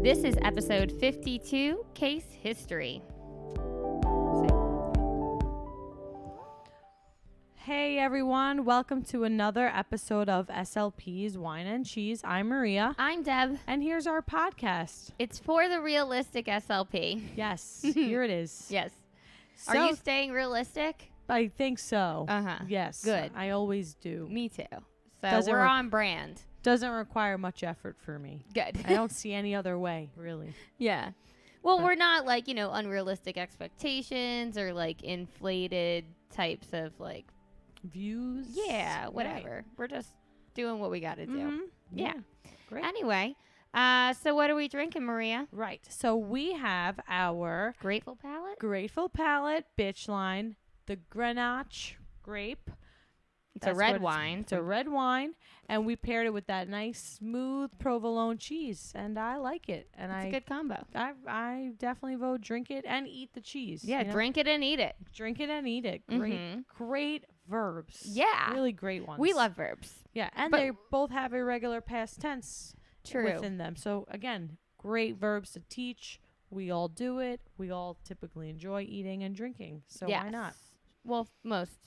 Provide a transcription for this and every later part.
This is episode 52, Case History. Hey everyone, welcome to another episode of SLP's Wine and Cheese. I'm Maria. I'm Deb. And here's our podcast. It's for the realistic SLP. Yes, here it is. Yes. So, Are you staying realistic? I think so. Uh-huh. Yes. Good. I always do. Me too. So Doesn't we're on brand. Doesn't require much effort for me. Good. I don't see any other way, really. Yeah. Well, But- we're not like, unrealistic expectations or like inflated types of like, Views? yeah, whatever. Right. We're just doing what we got to do. Mhm. Yeah. Great. Anyway, so what are we drinking, Maria? Right. So we have our Grateful Palate? Grateful Palate bitch line, the Grenache grape. It's a That's red what wine. It's a red wine, and we paired it with that nice, smooth provolone cheese, and I like it. And It's a good combo. I definitely vote drink it and eat the cheese. Yeah, you know? drink it and eat it. Drink it and eat it. Great, Mhm. great verbs. Yeah. Really great ones. We love verbs. Yeah, and but- they both have irregular past tense True. within them. So again, great verbs to teach. We all do it. We all typically enjoy eating and drinking. So why not? Well, most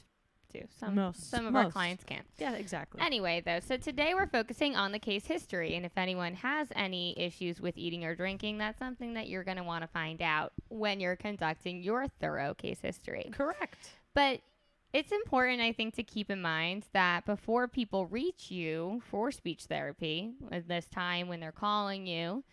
do. Some Most. of our Most. clients can't. Yeah, exactly. Anyway, though, so today we're focusing on the case history. And if anyone has any issues with eating or drinking, that's something that you're going to want to find out when you're conducting your thorough case history. Correct. But it's important, I think, to keep in mind that before people reach you for speech therapy, at this time when they're calling you,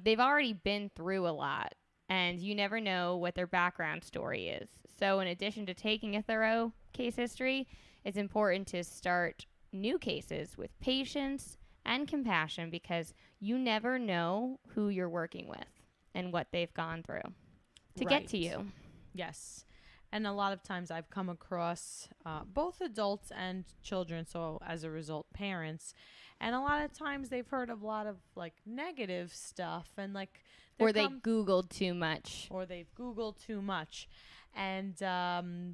they've already been through a lot, and you never know what their background story is. So in addition to taking a thorough case history, it's important to start new cases with patience and compassion, because you never know who you're working with and what they've gone through to get to Right. you. Yes. And a lot of times I've come across both adults and children, so as a result, parents. And a lot of times they've heard of a lot of like negative stuff, and like Or they Googled too much. or they've Googled too much. And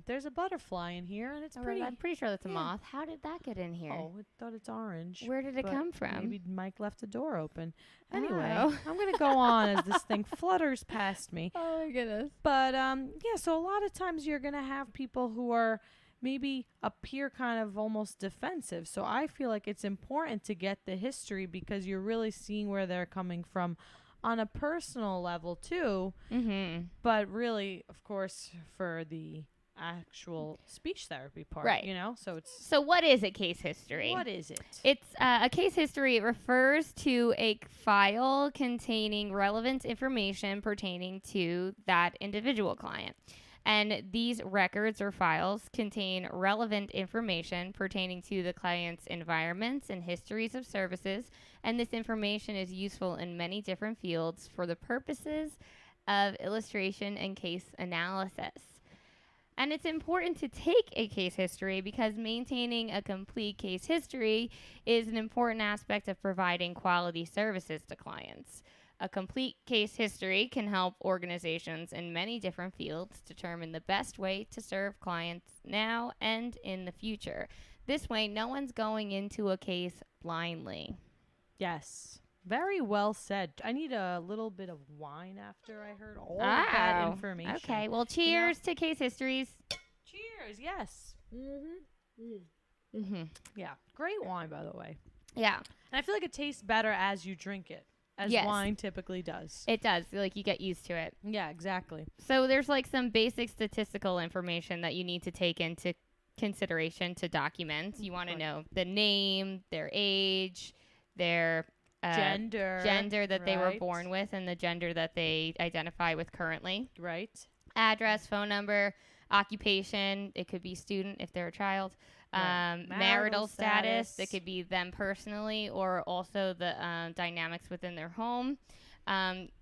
there's a butterfly in here, and it's pretty. I'm pretty sure that's a yeah. moth. How did that get in here? Oh, I thought it's orange. Where did it but come from? Maybe Mike left the door open. Anyway, Oh. I'm gonna go on as this thing flutters past me. Oh my goodness. But yeah, so a lot of times you're gonna have people who are maybe appear kind of almost defensive. So I feel like it's important to get the history, because you're really seeing where they're coming from on a personal level too. Mm-hmm. But really, of course, for the actual speech therapy part, Right. So it's So what is a case history? what is it? It's a case history. It refers to a file containing relevant information pertaining to that individual client. And these records or files contain relevant information pertaining to the client's environments and histories of services. And this information is useful in many different fields for the purposes of illustration and case analysis. And it's important to take a case history because maintaining a complete case history is an important aspect of providing quality services to clients. A complete case history can help organizations in many different fields determine the best way to serve clients now and in the future. This way, no one's going into a case blindly. Yes. Very well said. I need a little bit of wine after I heard all of that Oh, information. Okay, well, cheers to case histories. Cheers. Yes. Mm-hmm. Yeah. Great wine, by the way. Yeah, And I feel like it tastes better as you drink it, as Yes. wine typically does. it does. Like, you get used to it. Yeah, exactly. So there's like some basic statistical information that you need to take into consideration to document. You want to Right. know the name, their age, their Gender. that they were right. born with, and the gender that they identify with currently. Right. Address, phone number, occupation. It could be student if they're a child. Right. Marital status. status. It could be them personally, or also the dynamics within their home.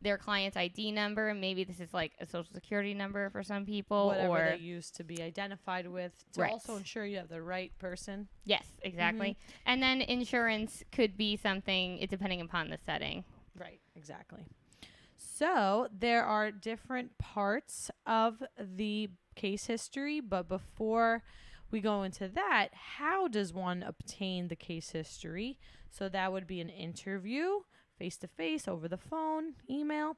Their client's ID number, and maybe this is like a social security number for some people, Whatever or they used to be identified with, to Right. also ensure you have the right person. yes, exactly. And then insurance could be something, depending upon the setting. Right, exactly. So there are different parts of the case history, but before we go into that, how does one obtain the case history? So that would be an interview, face-to-face, over the phone, email,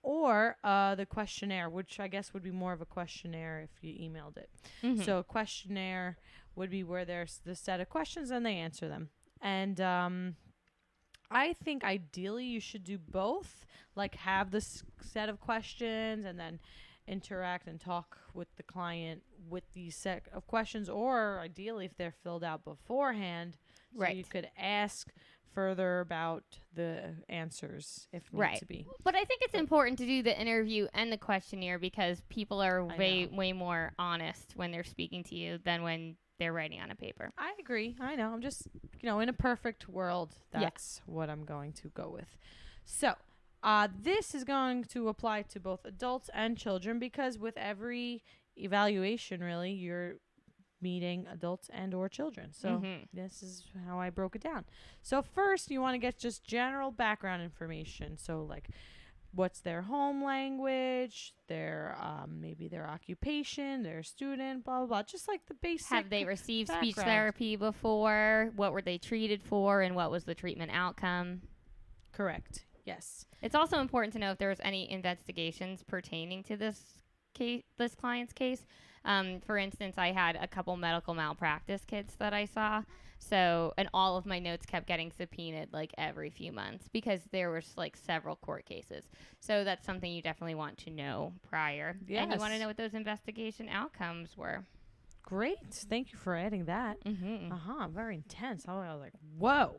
or the questionnaire, which I guess would be more of a questionnaire if you emailed it. Mhm. So a questionnaire would be where there's the set of questions and they answer them. And I think ideally you should do both, like have this set of questions and then interact and talk with the client with these set of questions, or ideally if they're filled out beforehand, so you could ask further about the answers if need to be. But I think it's important to do the interview and the questionnaire because people are way more honest when they're speaking to you than when they're writing on a paper. I agree. I know. I'm just, in a perfect world, that's what I'm going to go with. So, this is going to apply to both adults and children because with every evaluation, really, you're meeting adults and or children. So this is how I broke it down. So first, you want to get just general background information. So like, what's their home language, their maybe their occupation, their student, blah, blah, blah. Just like the basic Have they received background. Speech therapy before? What were they treated for? And what was the treatment outcome? Correct. Yes. It's also important to know if there was any investigations pertaining to this client's case. For instance, I had a couple medical malpractice kits that I saw. So, and all of my notes kept getting subpoenaed like every few months because there was like several court cases. So that's something you definitely want to know prior. Yes. And you want to know what those investigation outcomes were. Great. Thank you for adding that. Mm-hmm. Very intense. I was like, whoa.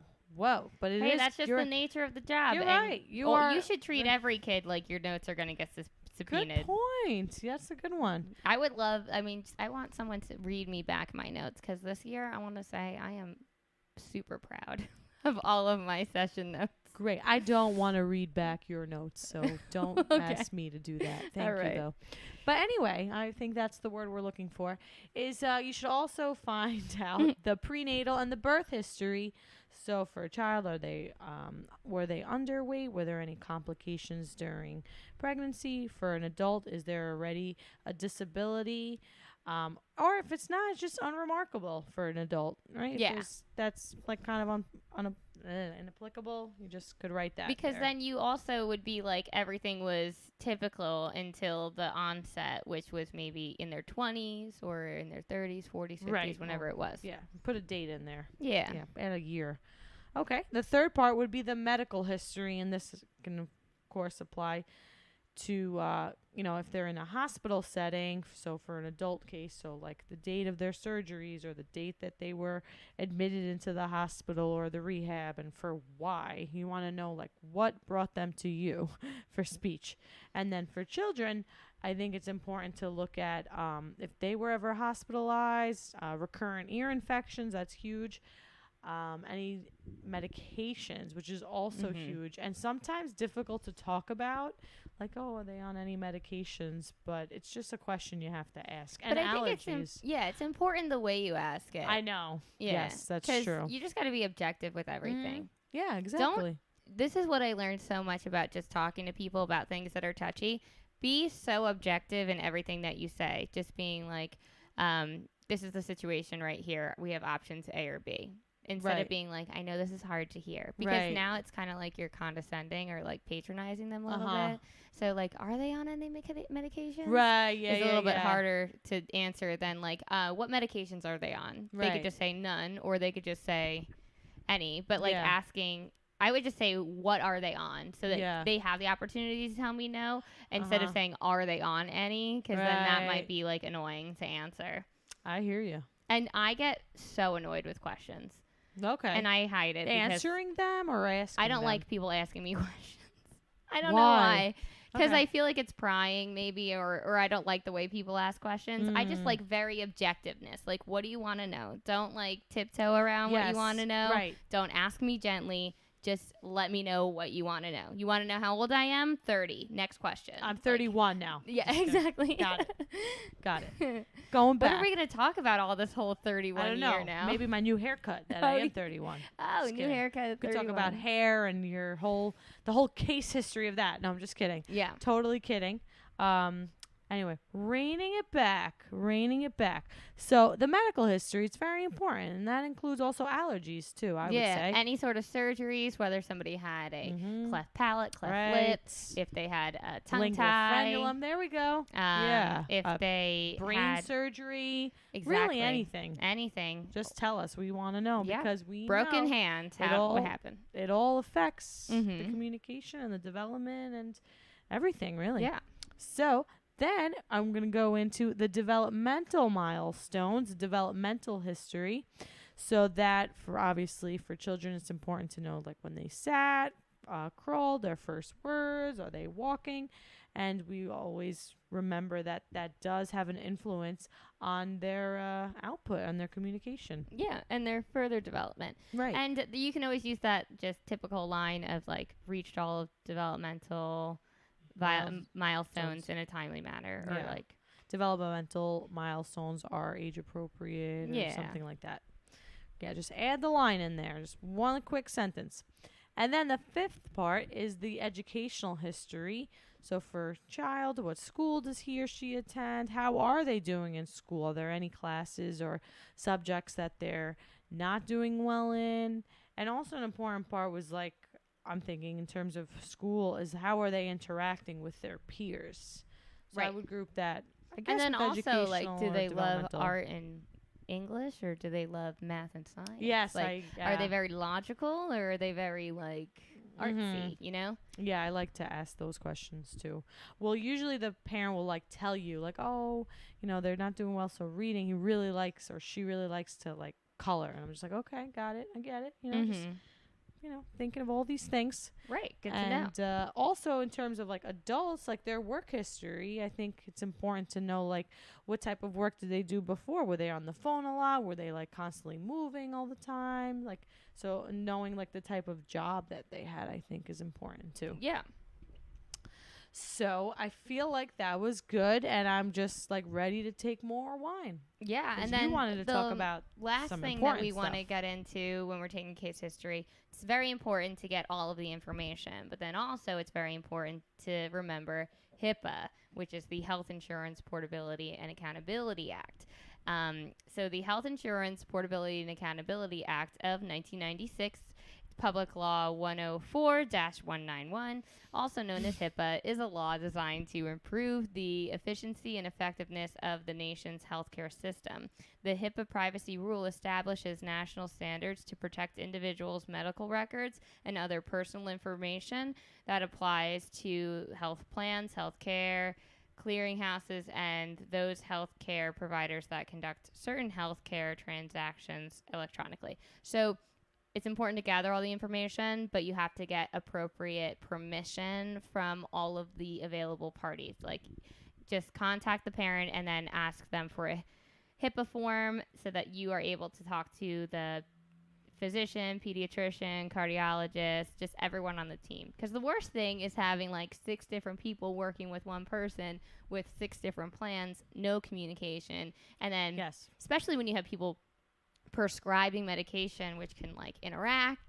But it is. That's just the nature of the job. You're and right. You should treat every kid like your notes are going to get subpoenaed. Good point. That's a good one. I want someone to read me back my notes because this year I want to say I am super proud of all of my session notes. Great. I don't want to read back your notes, so don't ask me to do that. Thank you, though. But anyway, I think that's the word we're looking for. Is you should also find out the prenatal and the birth history. So for a child, were they underweight? Were there any complications during pregnancy? For an adult, is there already a disability? Or if it's not, it's just unremarkable for an adult, right? Yeah. That's like kind of inapplicable. You just could write that. Because then you also would be like everything was typical until the onset, which was maybe in their 20s or in their 30s, 40s, 50s, whenever it was. Yeah. Put a date in there. Yeah. And a year. Okay. The third part would be the medical history, and this can, of course, apply to, if they're in a hospital setting. So for an adult case, so like the date of their surgeries or the date that they were admitted into the hospital or the rehab, and for why. You want to know, like, what brought them to you for speech. And then for children, I think it's important to look at if they were ever hospitalized, recurrent ear infections, that's huge. Any medications, which is also huge and sometimes difficult to talk about, like, are they on any medications? But it's just a question you have to ask. And but I allergies. think it's important the way you ask it. I know. Yeah. Yes, that's true. You just got to be objective with everything. Yeah, exactly. This is what I learned so much about just talking to people about things that are touchy. Be so objective in everything that you say. Just being like, this is the situation right here. We have options A or B. Instead of being like, I know this is hard to hear. Because now it's kind of like you're condescending or like patronizing them a little bit. So like, are they on any medications? Right, yeah, It's a little bit harder to answer than like, what medications are they on? They could just say none, or they could just say any. But like asking, I would just say, what are they on? So that they have the opportunity to tell me no, instead of saying, are they on any? Because then that might be like annoying to answer. I hear you. And I get so annoyed with questions. Okay. And I hide it. Answering them or asking I don't them? like people asking me questions. I don't know Why? why. Because I feel like it's prying maybe, or I don't like the way people ask questions. I just like very objectiveness. Like, what do you want to know? Don't like tiptoe around what you want to know. Right. Don't ask me gently. Just let me know what you want to know. You want to know how old I am? 30. Next question. I'm 31 now. Yeah, exactly. Got it. Going back. What are we going to talk about all this whole 31 I don't know. year now? Maybe my new haircut that I am 31. Oh, Just new kidding. haircut at 31. We could talk about hair and the whole case history of that. No, I'm just kidding. Yeah. Totally kidding. And Anyway, reining it back. So the medical history, it's very important, and that includes also allergies too, I would say. Any sort of surgeries, whether somebody had a cleft palate, cleft Right. lip, if they had a tongue Lingual tie. frenulum, there we go. If they brain had surgery, exactly really anything. Anything. Just tell us. We want to know because we broken know hands. What happened? It all affects the communication and the development and everything, really. Yeah. So then I'm going to go into the developmental milestones, developmental history. So that for children, it's important to know like when they sat, crawled, their first words, are they walking? And we always remember that does have an influence on their output, on their communication. Yeah, and their further development. Right. And you can always use that just typical line of like reached all of developmental milestones in a timely manner, or like developmental milestones are age appropriate or something like that. Yeah, just add the line in there, just one quick sentence. And then the fifth part is the educational history. So for a child, what school does he or she attend? How are they doing in school? Are there any classes or subjects that they're not doing well in? And also an important part was like, I'm thinking in terms of school, is how are they interacting with their peers? So I would group that, I guess. And then also, like, do they love art and English, or do they love math and science? Yes. Are they very logical, or are they very like artsy, you know? Yeah, I like to ask those questions too. Well, usually the parent will like tell you like, oh, they're not doing well, so reading, he really likes or she really likes to like color. And I'm just like, okay, got it. I get it. Just thinking of all these things. Right. Good to know. And also in terms of like adults, like their work history, I think it's important to know like what type of work did they do before? Were they on the phone a lot? Were they like constantly moving all the time? Like, so knowing like the type of job that they had, I think is important too. Yeah. So I feel like that was good, and I'm just like ready to take more wine. Yeah, and then you wanted to talk about last some thing that we want to get into when we're taking case history. It's very important to get all of the information, but then also it's very important to remember HIPAA, which is the Health Insurance Portability and Accountability Act. So the Health Insurance Portability and Accountability Act of 1996, Public Law 104-191, also known as HIPAA, is a law designed to improve the efficiency and effectiveness of the nation's healthcare system. The HIPAA privacy rule establishes national standards to protect individuals' medical records and other personal information that applies to health plans, healthcare, clearinghouses, and those healthcare providers that conduct certain healthcare transactions electronically. So it's important to gather all the information, but you have to get appropriate permission from all of the available parties. Like, just contact the parent and then ask them for a HIPAA form so that you are able to talk to the physician, pediatrician, cardiologist, just everyone on the team. Because the worst thing is having like 6 different people working with one person with 6 different plans, no communication. And then, especially when you have people prescribing medication, which can like interact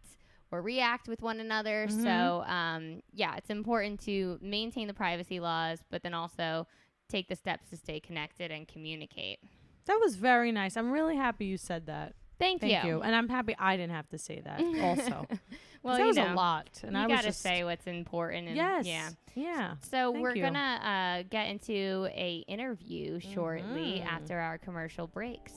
or react with one another. So it's important to maintain the privacy laws, but then also take the steps to stay connected and communicate. That was very nice. I'm really happy you said that. Thank you. And I'm happy I didn't have to say that also. Well, that was a lot. And you I gotta say what's important. And Yeah. So we're gonna get into a interview shortly after our commercial breaks.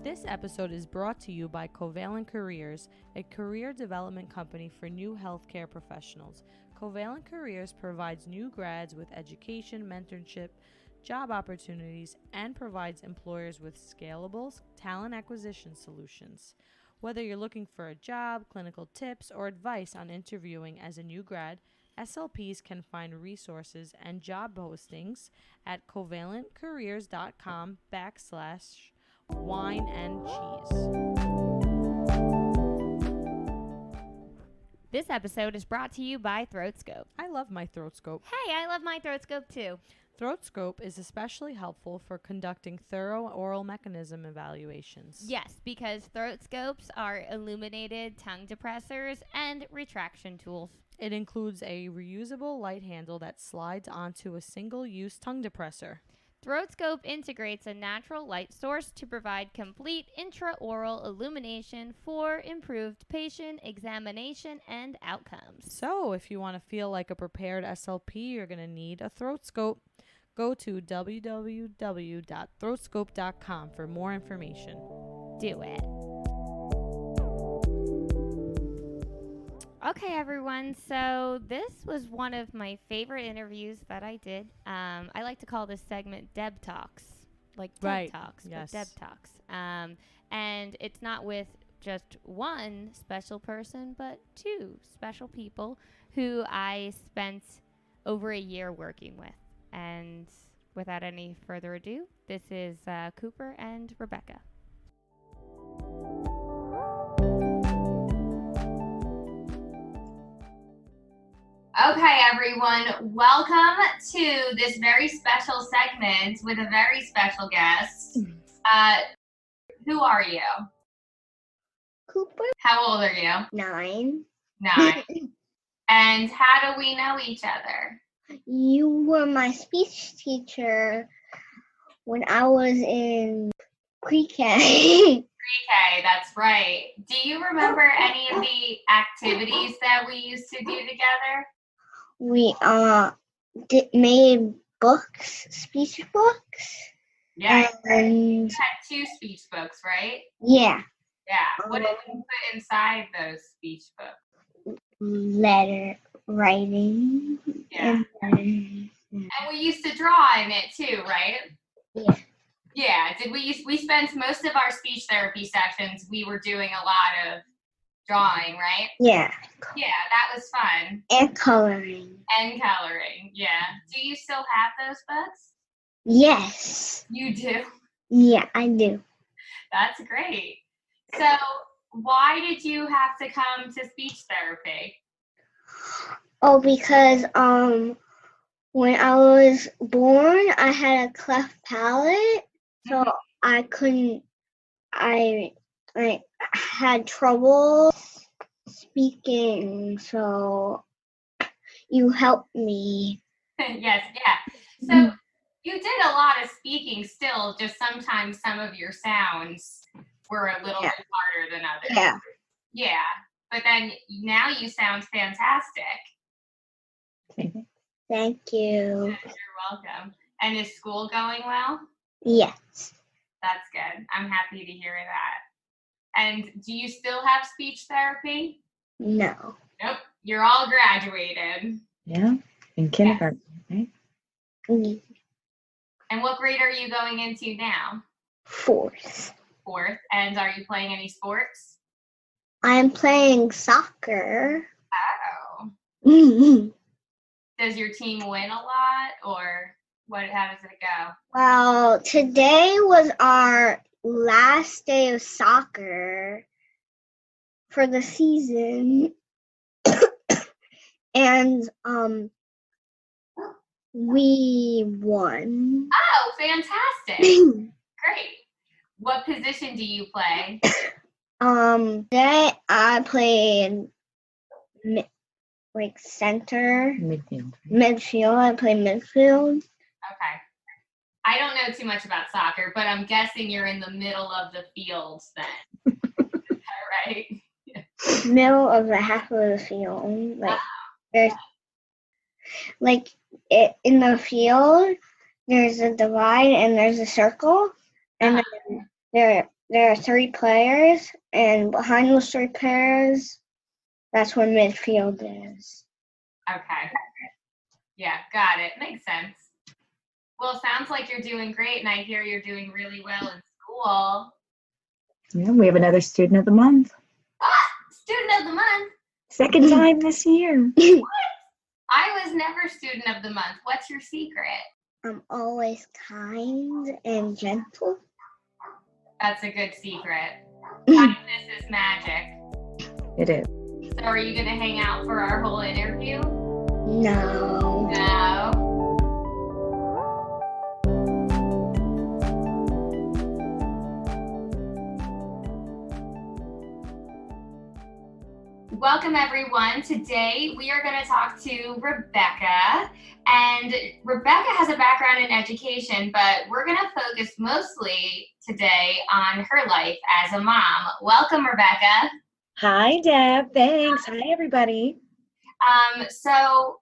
This episode is brought to you by Covalent Careers, a career development company for new healthcare professionals. Covalent Careers provides new grads with education, mentorship, job opportunities, and provides employers with scalable talent acquisition solutions. Whether you're looking for a job, clinical tips, or advice on interviewing as a new grad, SLPs can find resources and job postings at covalentcareers.com/wine and cheese. This episode is brought to you by ThroatScope. I love my ThroatScope. Hey, I love my ThroatScope too. Throat scope is especially helpful for conducting thorough oral mechanism evaluations. Yes, because throat scopes are illuminated tongue depressors and retraction tools. It includes a reusable light handle that slides onto a single-use tongue depressor. Throat scope integrates a natural light source to provide complete intraoral illumination for improved patient examination and outcomes. So, if you want to feel like a prepared SLP, you're going to need a throat scope. Go to www.throatscope.com for more information. Do it. Okay, everyone. So this was one of my favorite interviews that I did. I like to call this segment Deb Talks, like TED Talks, yes. but Deb Talks. And it's not with just one special person, but two special people who I spent over a year working with. And without any further ado, this is Cooper and Rebecca. Okay, everyone, welcome to this very special segment with a very special guest. Who are you? Cooper. How old are you? 9. 9. And how do we know each other? You were my speech teacher when I was in pre-K. Pre-K, that's right. Do you remember any of the activities that we used to do together? We made books, speech books. Yeah, And you had 2 speech books, right? yeah, Yeah. What did you put inside those speech books? letter writing. Yeah. And And we used to draw in it too, right? Yeah. Yeah. We spent most of our speech therapy sessions, we were doing a lot of drawing, right? yeah, Yeah, that was fun. and coloring. And coloring, yeah. Do you still have those books? Yes. You do? Yeah, I do. That's great. So why did you have to come to speech therapy? Oh, because when I was born, I had a cleft palate, so I couldn't. I had trouble speaking, so you helped me. Yes, yeah. So you did a lot of speaking still, just sometimes some of your sounds were a little bit harder than others. Yeah. Yeah, but then now you sound fantastic. Thank you. You're welcome. And is school going well? Yes. That's good. I'm happy to hear that. And do you still have speech therapy? No. Nope. You're all graduated. Yeah, in kindergarten, right? And what grade are you going into now? 4th. 4th. And are you playing any sports? I'm playing soccer. Oh. Does your team win a lot, or how does it go? Well, today was our last day of soccer for the season. And we won. Oh, fantastic. Great. What position do you play? Today I played center. Midfield. Midfield. I play midfield. Okay. I don't know too much about soccer, but I'm guessing you're in the middle of the field then. Is that right? Middle of the half of the field. There's in the field, there's a divide and there's a circle, and then there are 3 players, and behind those 3 players, that's where midfield is. Okay. Yeah, got it. Makes sense. Well, it sounds like you're doing great, and I hear you're doing really well in school. Yeah, we have another student of the month. Student of the month? Second time this year. What? I was never student of the month. What's your secret? I'm always kind and gentle. That's a good secret. Kindness is magic. It is. So are you going to hang out for our whole interview? No. No. welcome everyone. Today we are going to talk to Rebecca. And Rebecca has a background in education, but we're going to focus mostly today on her life as a mom. Welcome, Rebecca. Hi, Deb. Thanks. Hi, everybody. So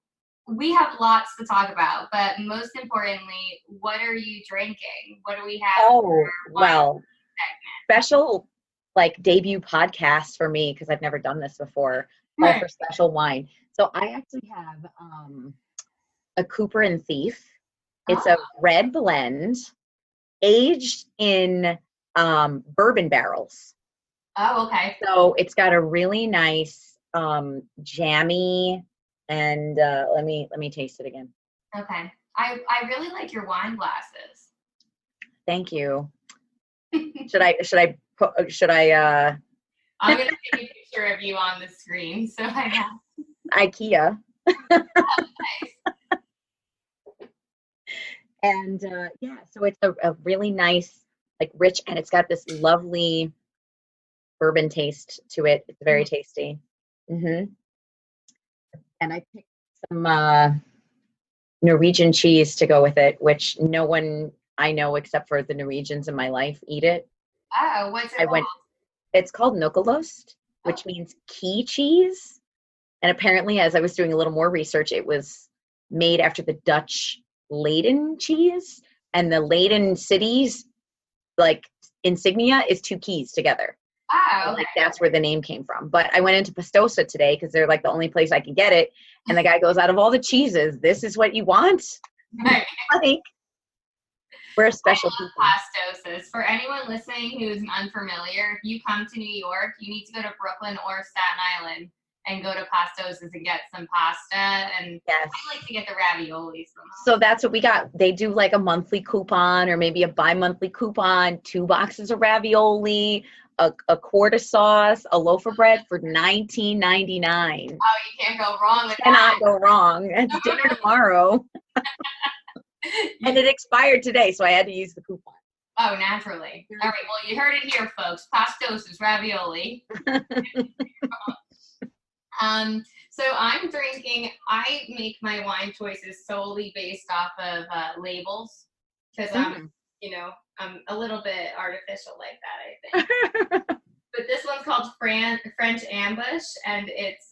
we have lots to talk about, but most importantly, what are you drinking? What do we have? Oh, well, special debut podcast for me because I've never done this before. All for special wine. So I actually have a Cooper and Thief. It's a red blend aged in bourbon barrels. Oh, okay. So it's got a really nice jammy, and let me taste it again. Okay. I really like your wine glasses. Thank you. Should I I'm gonna take a picture of you on the screen so I have IKEA. oh, nice. And yeah, so it's a really nice, rich, and it's got this lovely bourbon taste to it. It's very tasty. And I picked some Norwegian cheese to go with it, which no one I know except for the Norwegians in my life eat it. Oh, what's it called? It's called Nukelost, which means key cheese. And apparently, as I was doing a little more research, it was made after the Dutch Leyden cheese. And the Leyden city's insignia is two keys together. Oh, okay. That's where the name came from. But I went into Pastosa today because they're the only place I can get it. And the guy goes, out of all the cheeses, this is what you want? Right. We're a special I love people. Pastosis. For anyone listening who's unfamiliar, if you come to New York, you need to go to Brooklyn or Staten Island and go to Pastosis and get some pasta. And yes. I like to get the raviolis from them. So that's what we got. They do a monthly coupon or maybe a bi-monthly coupon, 2 boxes of ravioli, a quart of sauce, a loaf of bread for $19.99. Oh, you can't go wrong with that. Cannot go wrong. It's dinner tomorrow. And it expired today, so I had to use the coupon. Oh, naturally. All right, well, you heard it here, folks. Pastosis ravioli. So I'm drinking, I make my wine choices solely based off of labels because I'm a little bit artificial like that, I think. But this one's called French Ambush, and it's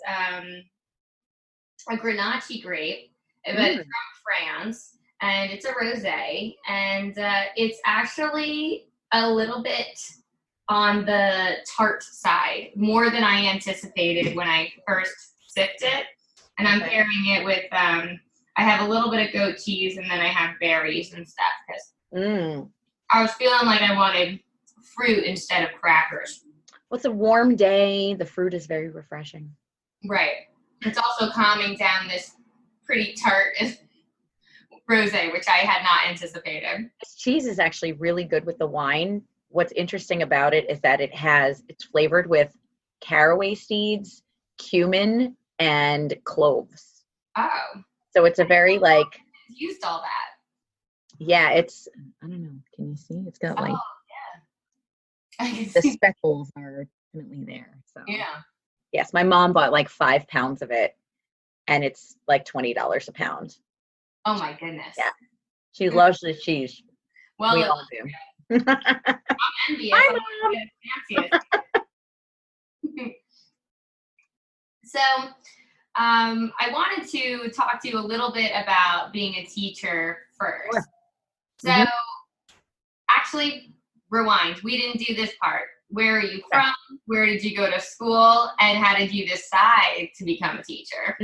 a Grenache grape, but it's from France. And it's a rosé, and it's actually a little bit on the tart side, more than I anticipated when I first sipped it. And I'm pairing it with, I have a little bit of goat cheese, and then I have berries and stuff, because I was feeling like I wanted fruit instead of crackers. Well, it's a warm day. The fruit is very refreshing. Right. It's also calming down this pretty tart rosé, which I had not anticipated. This cheese is actually really good with the wine. What's interesting about it is that it's flavored with caraway seeds, cumin, and cloves. Oh. So it's a very used all that. Yeah, it's, I don't know. Can you see? It's got yeah. The speckles are definitely there. So yeah. Yes, my mom bought 5 pounds of it, and it's $20 a pound. Oh my goodness. Yeah. She loves the cheese. Well, we all do. I'm envious. So, I wanted to talk to you a little bit about being a teacher first. Sure. So, actually, rewind. We didn't do this part. Where are you from? Where did you go to school? And how did you decide to become a teacher?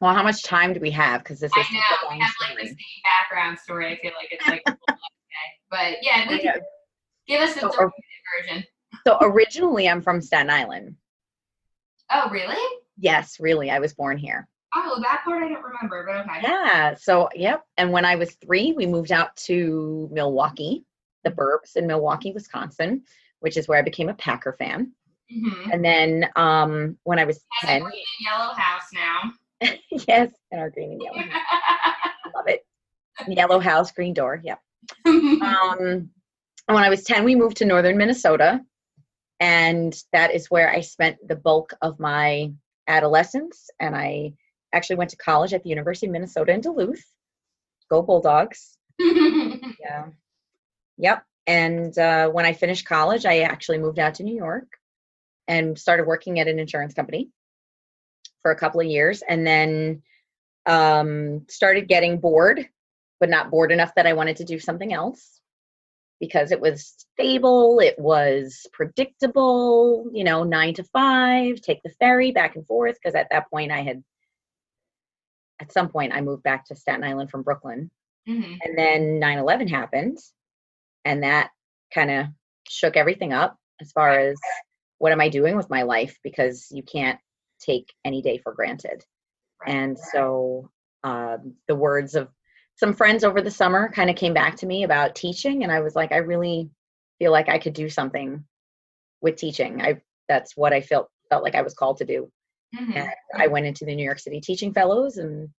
Well, how much time do we have? Because this is I know we have the same background story. I feel like it's a little but yeah, give us the version. So originally, I'm from Staten Island. Oh, really? Yes, really. I was born here. Oh, that part I don't remember, but okay. Yeah. So, yep. And when I was 3, we moved out to Milwaukee, the burbs in Milwaukee, Wisconsin, which is where I became a Packer fan. Mm-hmm. And then when I was 10, a green and yellow house now. Yes, in our green and yellow house. Love it. Yellow house, green door. Yep. When I was 10, we moved to northern Minnesota. And that is where I spent the bulk of my adolescence. And I actually went to college at the University of Minnesota in Duluth. Go Bulldogs. Yeah. Yep. And when I finished college, I actually moved out to New York and started working at an insurance company for a couple of years, and then started getting bored, but not bored enough that I wanted to do something else, because it was stable, it was predictable, 9 to 5, take the ferry back and forth. Because at that point at some point I moved back to Staten Island from Brooklyn. Mm-hmm. And then 9/11 happened, and that kind of shook everything up as far as what am I doing with my life, because you can't take any day for granted. And so the words of some friends over the summer kind of came back to me about teaching, and I was like, I really feel like I could do something with teaching. That's what I felt like I was called to do. Mm-hmm. And I went into the New York City Teaching Fellows and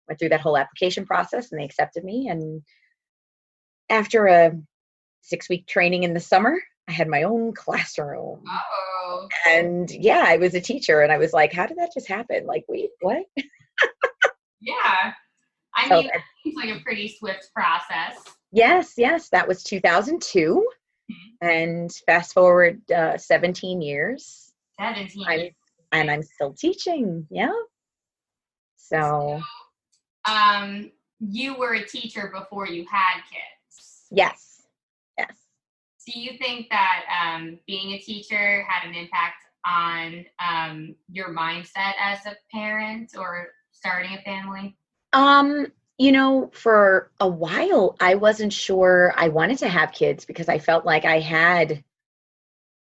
went through that whole application process, and they accepted me. And after a 6-week training in the summer, I had my own classroom. Oh. And yeah, I was a teacher, and I was like, how did that just happen? Like, wait, what? Yeah. I mean, that seems like a pretty swift process. Yes. That was 2002. Mm-hmm. And fast forward 17 years. 17 years. And I'm still teaching. Yeah. So. You were a teacher before you had kids. Yes. Do you think that being a teacher had an impact on your mindset as a parent or starting a family? For a while, I wasn't sure I wanted to have kids, because I felt like I had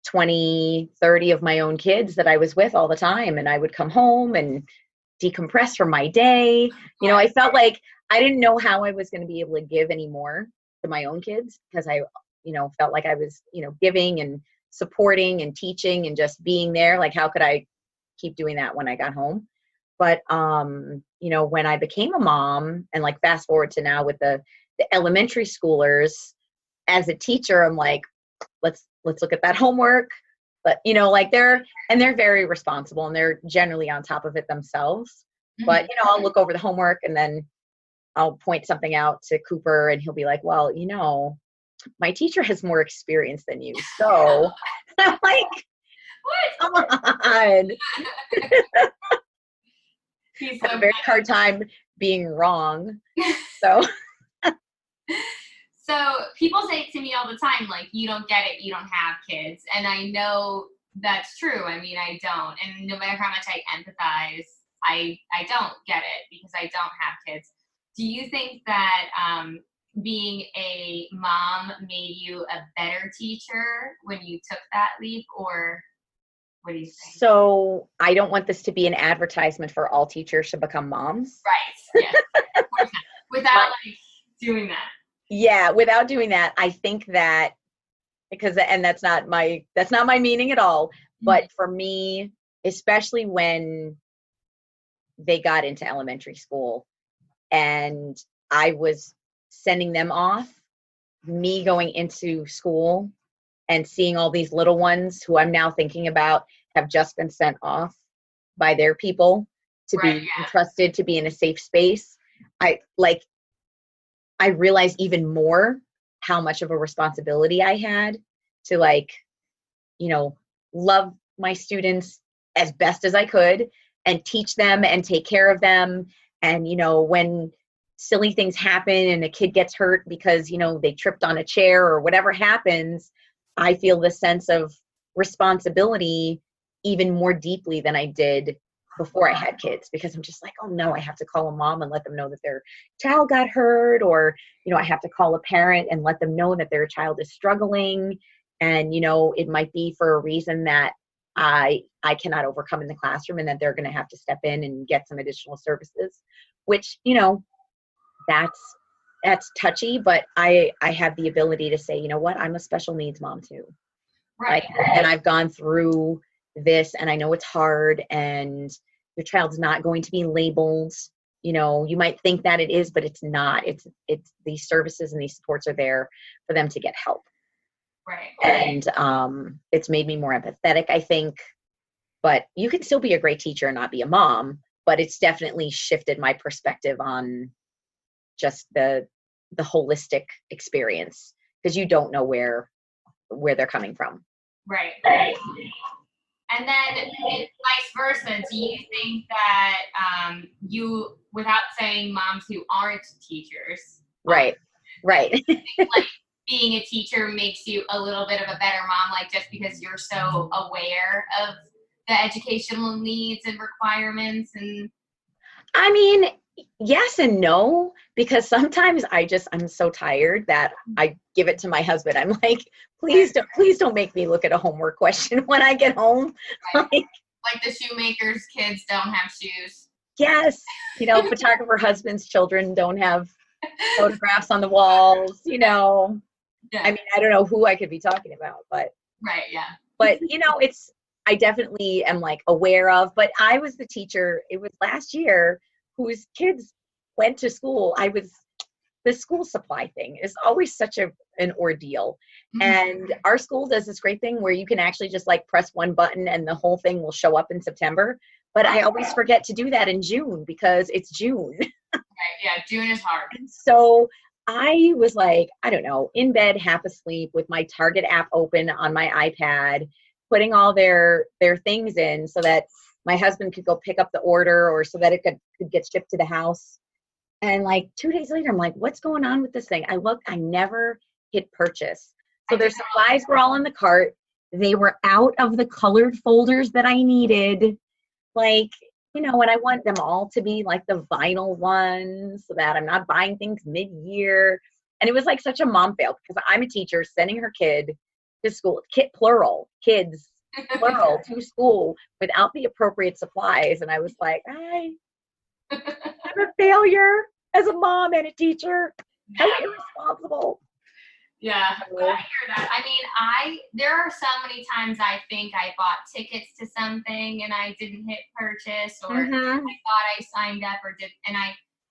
20, 30 of my own kids that I was with all the time, and I would come home and decompress from my day. I felt like I didn't know how I was going to be able to give any more to my own kids, because I felt like I was, giving and supporting and teaching and just being there. Like, how could I keep doing that when I got home? But, when I became a mom, and like fast forward to now with the elementary schoolers, as a teacher, I'm like, let's look at that homework. But, they're very responsible, and they're generally on top of it themselves. Mm-hmm. But, I'll look over the homework, and then I'll point something out to Cooper, and he'll be like, well, my teacher has more experience than you. So I'm like, what? Come on. He's had a very hard time being wrong. So people say to me all the time, like, you don't get it, you don't have kids. And I know that's true. I mean, I don't. And no matter how much I empathize, I don't get it, because I don't have kids. Do you think that being a mom made you a better teacher when you took that leap, or what do you think? So I don't want this to be an advertisement for all teachers to become moms. Right. Yes. Of course not. Without doing that. Yeah, without doing that, I think that that's not my meaning at all. Mm-hmm. But for me, especially when they got into elementary school and I was sending them off, me going into school and seeing all these little ones who I'm now thinking about have just been sent off by their people to be entrusted to be in a safe space. I realized even more how much of a responsibility I had to love my students as best as I could and teach them and take care of them. And, when silly things happen and a kid gets hurt because, they tripped on a chair or whatever happens, I feel the sense of responsibility even more deeply than I did before I had kids, because I'm just like, oh no, I have to call a mom and let them know that their child got hurt, or, I have to call a parent and let them know that their child is struggling. And, it might be for a reason that I cannot overcome in the classroom, and that they're going to have to step in and get some additional services, which, that's touchy, but I have the ability to say, you know what, I'm a special needs mom too. Right. And I've gone through this, and I know it's hard, and your child's not going to be labeled. You might think that it is, but it's not. It's these services and these supports are there for them to get help. Right. And it's made me more empathetic, I think. But you can still be a great teacher and not be a mom, but it's definitely shifted my perspective on just the holistic experience, because you don't know where they're coming from. Right. Right. And then vice versa, do you think that you, without saying moms who aren't teachers, Right. like being a teacher makes you a little bit of a better mom, like just because you're so aware of the educational needs and requirements? And I mean, yes and no, because sometimes I'm so tired that I give it to my husband. I'm like, please don't make me look at a homework question when I get home. like the shoemaker's kids don't have shoes. Yes. Photographer husband's children don't have photographs on the walls, Yeah. I mean, I don't know who I could be talking about, but. Right, yeah. But, I definitely am like aware of, but I was the teacher, it was last year, whose kids went to school. The school supply thing is always such an ordeal. Mm-hmm. And our school does this great thing where you can actually just like press one button and the whole thing will show up in September. But I always forget to do that in June because it's June. Right, yeah, June is hard. And so I was like, I don't know, in bed, half asleep with my Target app open on my iPad, putting all their things in so that my husband could go pick up the order or so that it could get shipped to the house. And like 2 days later, I'm like, what's going on with this thing? I looked, I never hit purchase. So their supplies were all in the cart. They were out of the colored folders that I needed. Like, and I want them all to be like the vinyl ones so that I'm not buying things mid-year. And it was like such a mom fail because I'm a teacher sending her kid to school, kids, plural, to school without the appropriate supplies. And I was like, I'm a failure as a mom and a teacher. How irresponsible. Yeah, I hear that. I mean, there are so many times I think I bought tickets to something and I didn't hit purchase, or I thought I signed up or did, and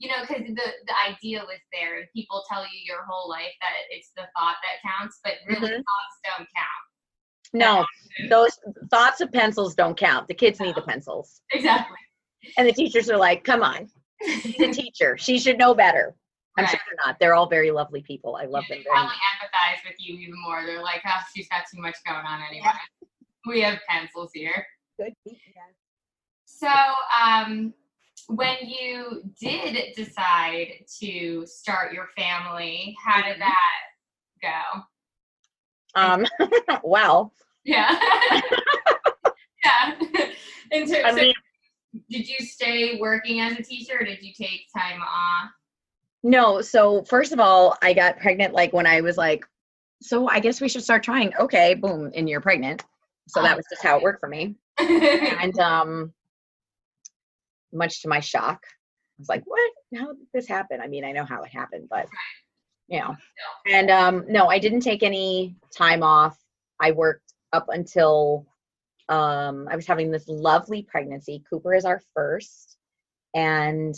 because the idea was there, and people tell you your whole life that it's the thought that counts, but really thoughts don't count. No, those thoughts of pencils don't count. The kids need the pencils. Exactly. And the teachers are like, come on, she's a teacher. She should know better. I'm sure they're not. They're all very lovely people. I love them very much. They probably empathize with you even more. They're like, oh, she's got too much going on anyway. Yeah. We have pencils here. Good. Yeah. So, when you did decide to start your family, how did that go? Well. Yeah. Yeah. Did you stay working as a teacher or did you take time off? No. So first of all, I got pregnant like when I was like, so I guess we should start trying. Okay, boom, and you're pregnant. So that was just how it worked for me. And much to my shock, I was like, what? How did this happen? I mean, I know how it happened, but And no, I didn't take any time off. I worked up until I was having this lovely pregnancy. Cooper is our first. And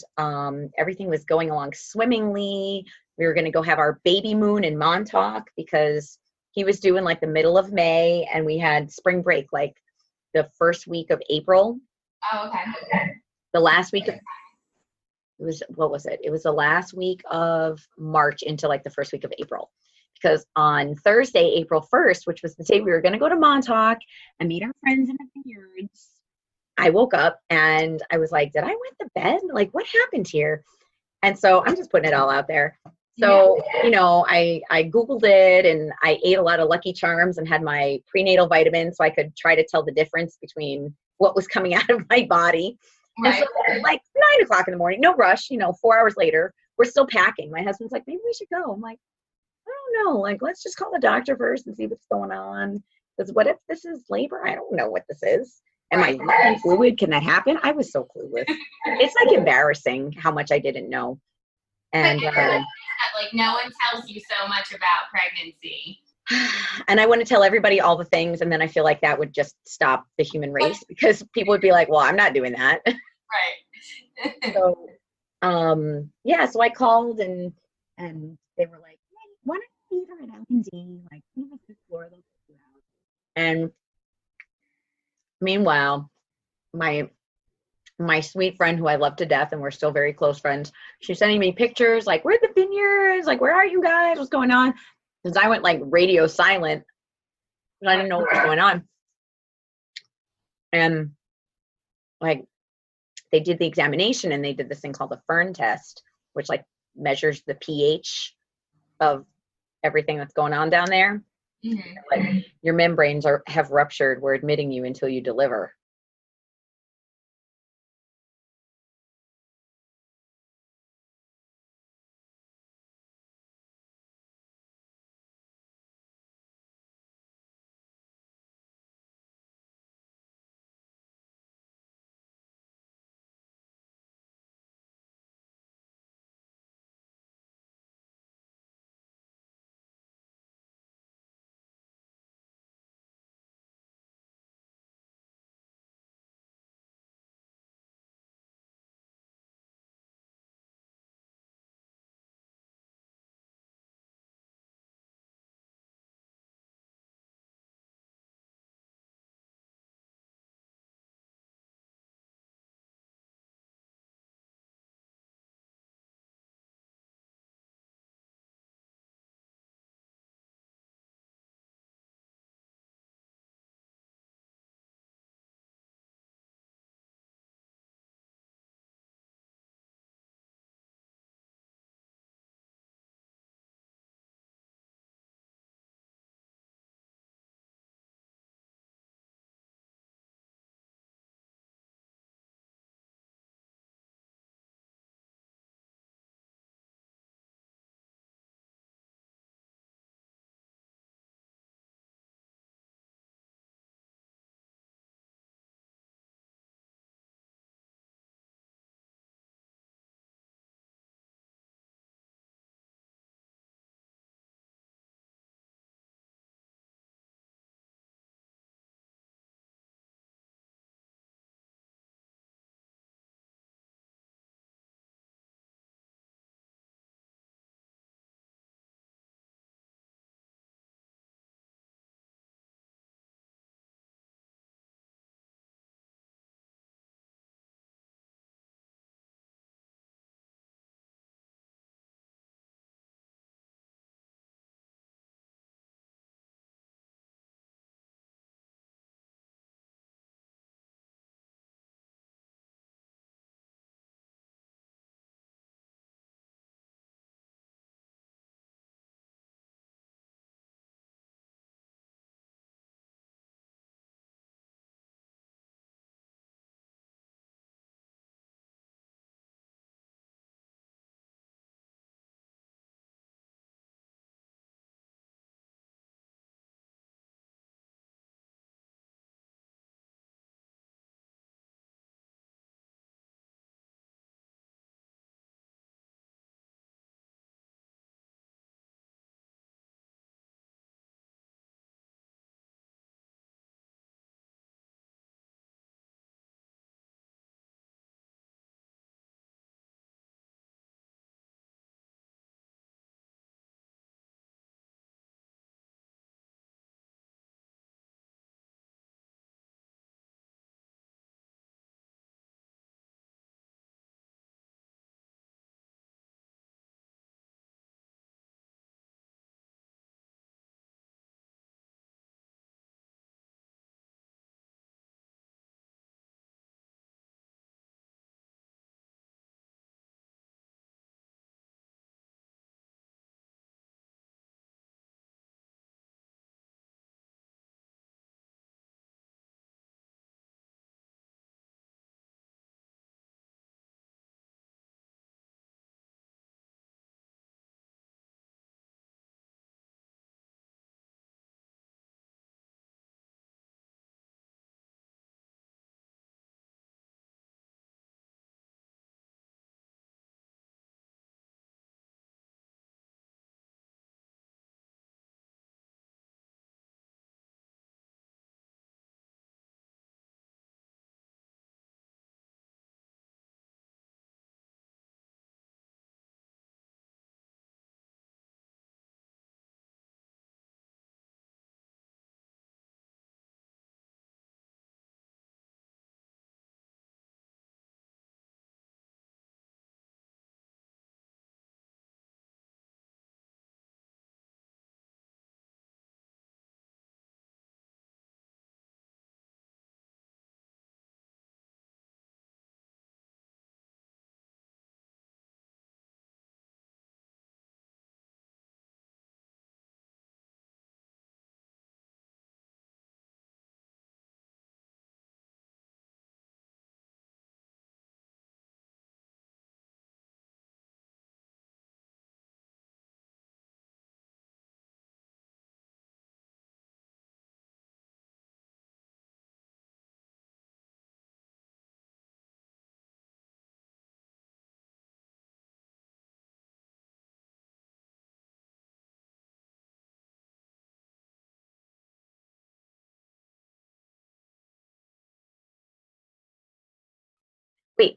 everything was going along swimmingly. We were going to go have our baby moon in Montauk because he was due in like the middle of May, and we had spring break like the first week of April. Oh, okay. The last week of it was the last week of March into like the first week of April, because on Thursday, April 1st, which was the day we were going to go to Montauk and meet our friends in the vineyards, I woke up and I was like, did I wet the bed? Like, what happened here? And so I'm just putting it all out there. So, I Googled it and I ate a lot of Lucky Charms and had my prenatal vitamins so I could try to tell the difference between what was coming out of my body. Right. And so like 9 o'clock in the morning, no rush, 4 hours later, we're still packing. My husband's like, maybe we should go. I'm like, I don't know. Like, let's just call the doctor first and see what's going on. Because what if this is labor? I don't know what this is. Am I losing fluid? Can that happen? I was so clueless. It's like embarrassing how much I didn't know. And like no one tells you so much about pregnancy. And I want to tell everybody all the things, and then I feel like that would just stop the human race because people would be like, well, I'm not doing that. Right. So so I called and they were like, hey, why don't you meet her at L&D? Like, give us the hour, they'll take 2 hours. And meanwhile, my sweet friend who I love to death and we're still very close friends, she's sending me pictures like, where are the vineyards? Like, where are you guys? What's going on? Because I went like radio silent because I didn't know what was going on. And like they did the examination and they did this thing called the Fern test, which like measures the pH of everything that's going on down there. Like your membranes have ruptured. We're admitting you until you deliver.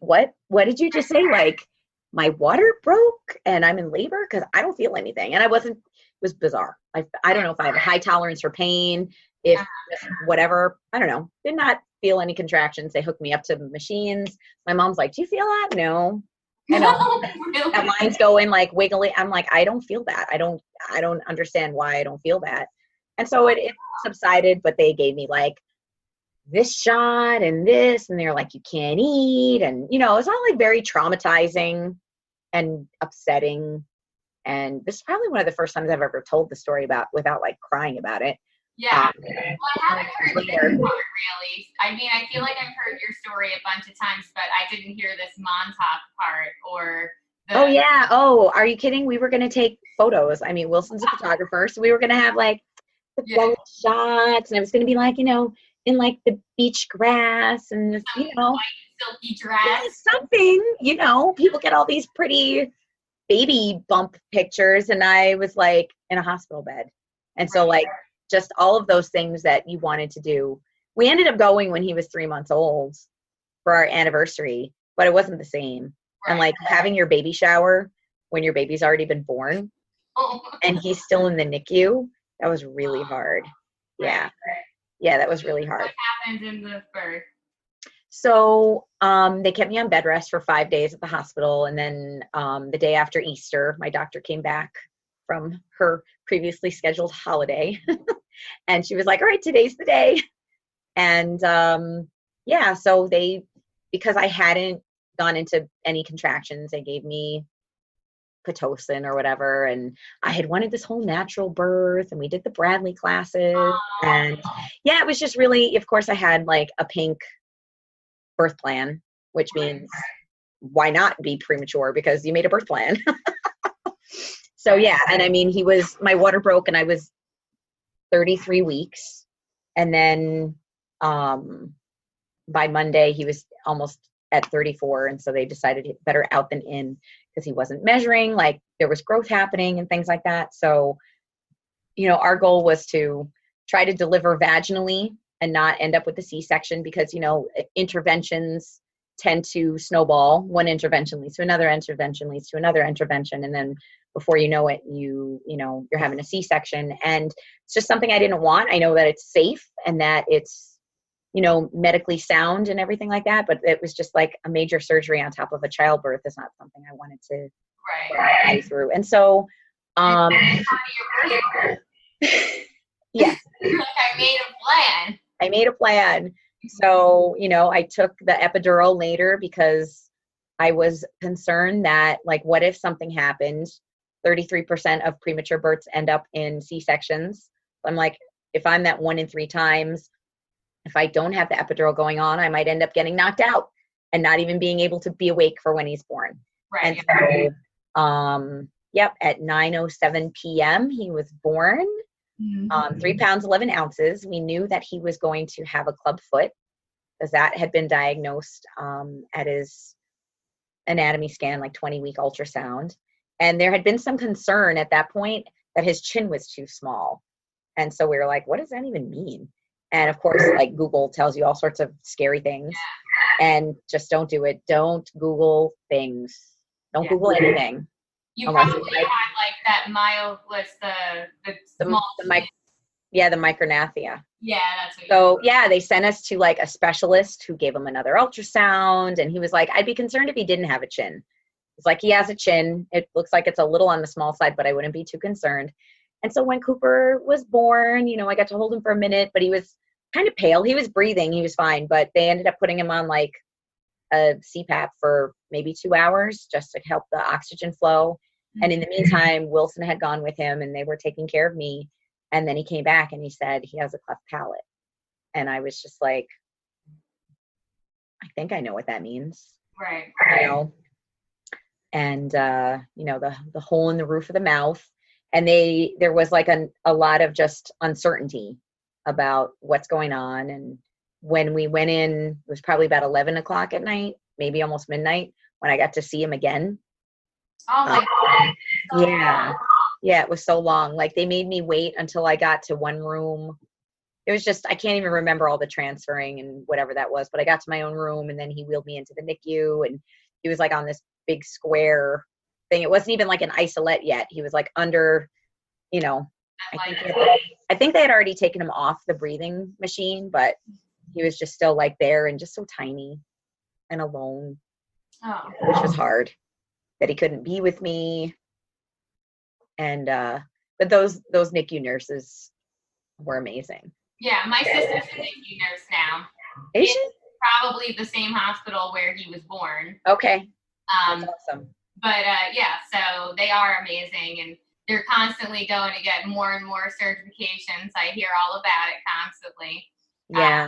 wait, what did you just say? Like, my water broke and I'm in labor? Because I don't feel anything. And it was bizarre. I don't know if I have a high tolerance for pain, if whatever, I don't know. Did not feel any contractions. They hooked me up to machines. My mom's like, do you feel that? No. I know. Really? That line's going like wiggly. I'm like, I don't feel that. I don't understand why I don't feel that. And so it subsided, but they gave me like this shot and this, and they're like, you can't eat. And, it's all like very traumatizing and upsetting. And this is probably one of the first times I've ever told the story without like crying about it. Yeah. Well, I haven't heard this part really. I mean, I feel like I've heard your story a bunch of times, but I didn't hear this Montauk part or Oh yeah. Oh, are you kidding? We were going to take photos. I mean, Wilson's a photographer, so we were going to have like the flower shots, and it was going to be like, in like the beach grass and this, white silky dress. Something, people get all these pretty baby bump pictures, and I was like in a hospital bed. And so like just all of those things that you wanted to do. We ended up going when he was 3 months old for our anniversary, but it wasn't the same. Right. And like having your baby shower when your baby's already been born and he's still in the NICU, that was really hard. Yeah. Yeah, that was really hard. What happened in the birth? So they kept me on bed rest for 5 days at the hospital. And then the day after Easter, my doctor came back from her previously scheduled holiday. And she was like, all right, today's the day. And so because I hadn't gone into any contractions, they gave me Pitocin or whatever. And I had wanted this whole natural birth, and we did the Bradley classes. And yeah, it was just really, of course I had like a pink birth plan, which means why not be premature because you made a birth plan. So yeah, and I mean, my water broke and I was 33 weeks. And then by Monday, he was almost at 34. And so they decided better out than in because he wasn't measuring, like there was growth happening and things like that. So, our goal was to try to deliver vaginally and not end up with a C-section because, interventions tend to snowball. One intervention leads to another intervention leads to another intervention. And then before you know it, you're having a C-section. And it's just something I didn't want. I know that it's safe and that it's, medically sound and everything like that. But it was just like a major surgery on top of a childbirth is not something I wanted to go through. And so, yes. I made a plan. So, I took the epidural later because I was concerned that like, what if something happened? 33% of premature births end up in C-sections. I'm like, if I'm that 1 in 3 times, if I don't have the epidural going on, I might end up getting knocked out and not even being able to be awake for when he's born. Right. And so, at 9:07 p.m. he was born. 3 pounds, 11 ounces. We knew that he was going to have a club foot because that had been diagnosed at his anatomy scan, like 20-week ultrasound. And there had been some concern at that point that his chin was too small. And so we were like, what does that even mean? And of course, like Google tells you all sorts of scary things and just don't do it. Don't Google things. Don't Google anything. You probably had like that the micronathia. Yeah, that's what so they sent us to like a specialist who gave him another ultrasound, and he was like, I'd be concerned if he didn't have a chin. It's like, he has a chin. It looks like it's a little on the small side, but I wouldn't be too concerned. And so when Cooper was born, I got to hold him for a minute, but he was kind of pale. He was breathing. He was fine, but they ended up putting him on like a CPAP for maybe 2 hours just to help the oxygen flow. And in the meantime, Wilson had gone with him and they were taking care of me. And then he came back and he said he has a cleft palate. And I was just like, I think I know what that means. Right. And, the hole in the roof of the mouth. And there was like a lot of just uncertainty about what's going on. And when we went in, it was probably about 11 o'clock at night, maybe almost midnight, when I got to see him again. Oh my God. Yeah. Yeah, it was so long. Like they made me wait until I got to one room it was just, I can't even remember all the transferring and whatever that was, but I got to my own room, and then he wheeled me into the NICU, and he was like on this big square thing. It wasn't even like an isolette yet. He was like under, you know, I think they had already taken him off the breathing machine, but he was just still like there and just so tiny and alone, which was hard that he couldn't be with me. And, but those NICU nurses were amazing. Yeah, my sister's a NICU nurse now. Is she? Probably the same hospital where he was born. Okay. That's awesome. But yeah, so they are amazing, and they're constantly going to get more and more certifications. I hear all about it constantly. Yeah.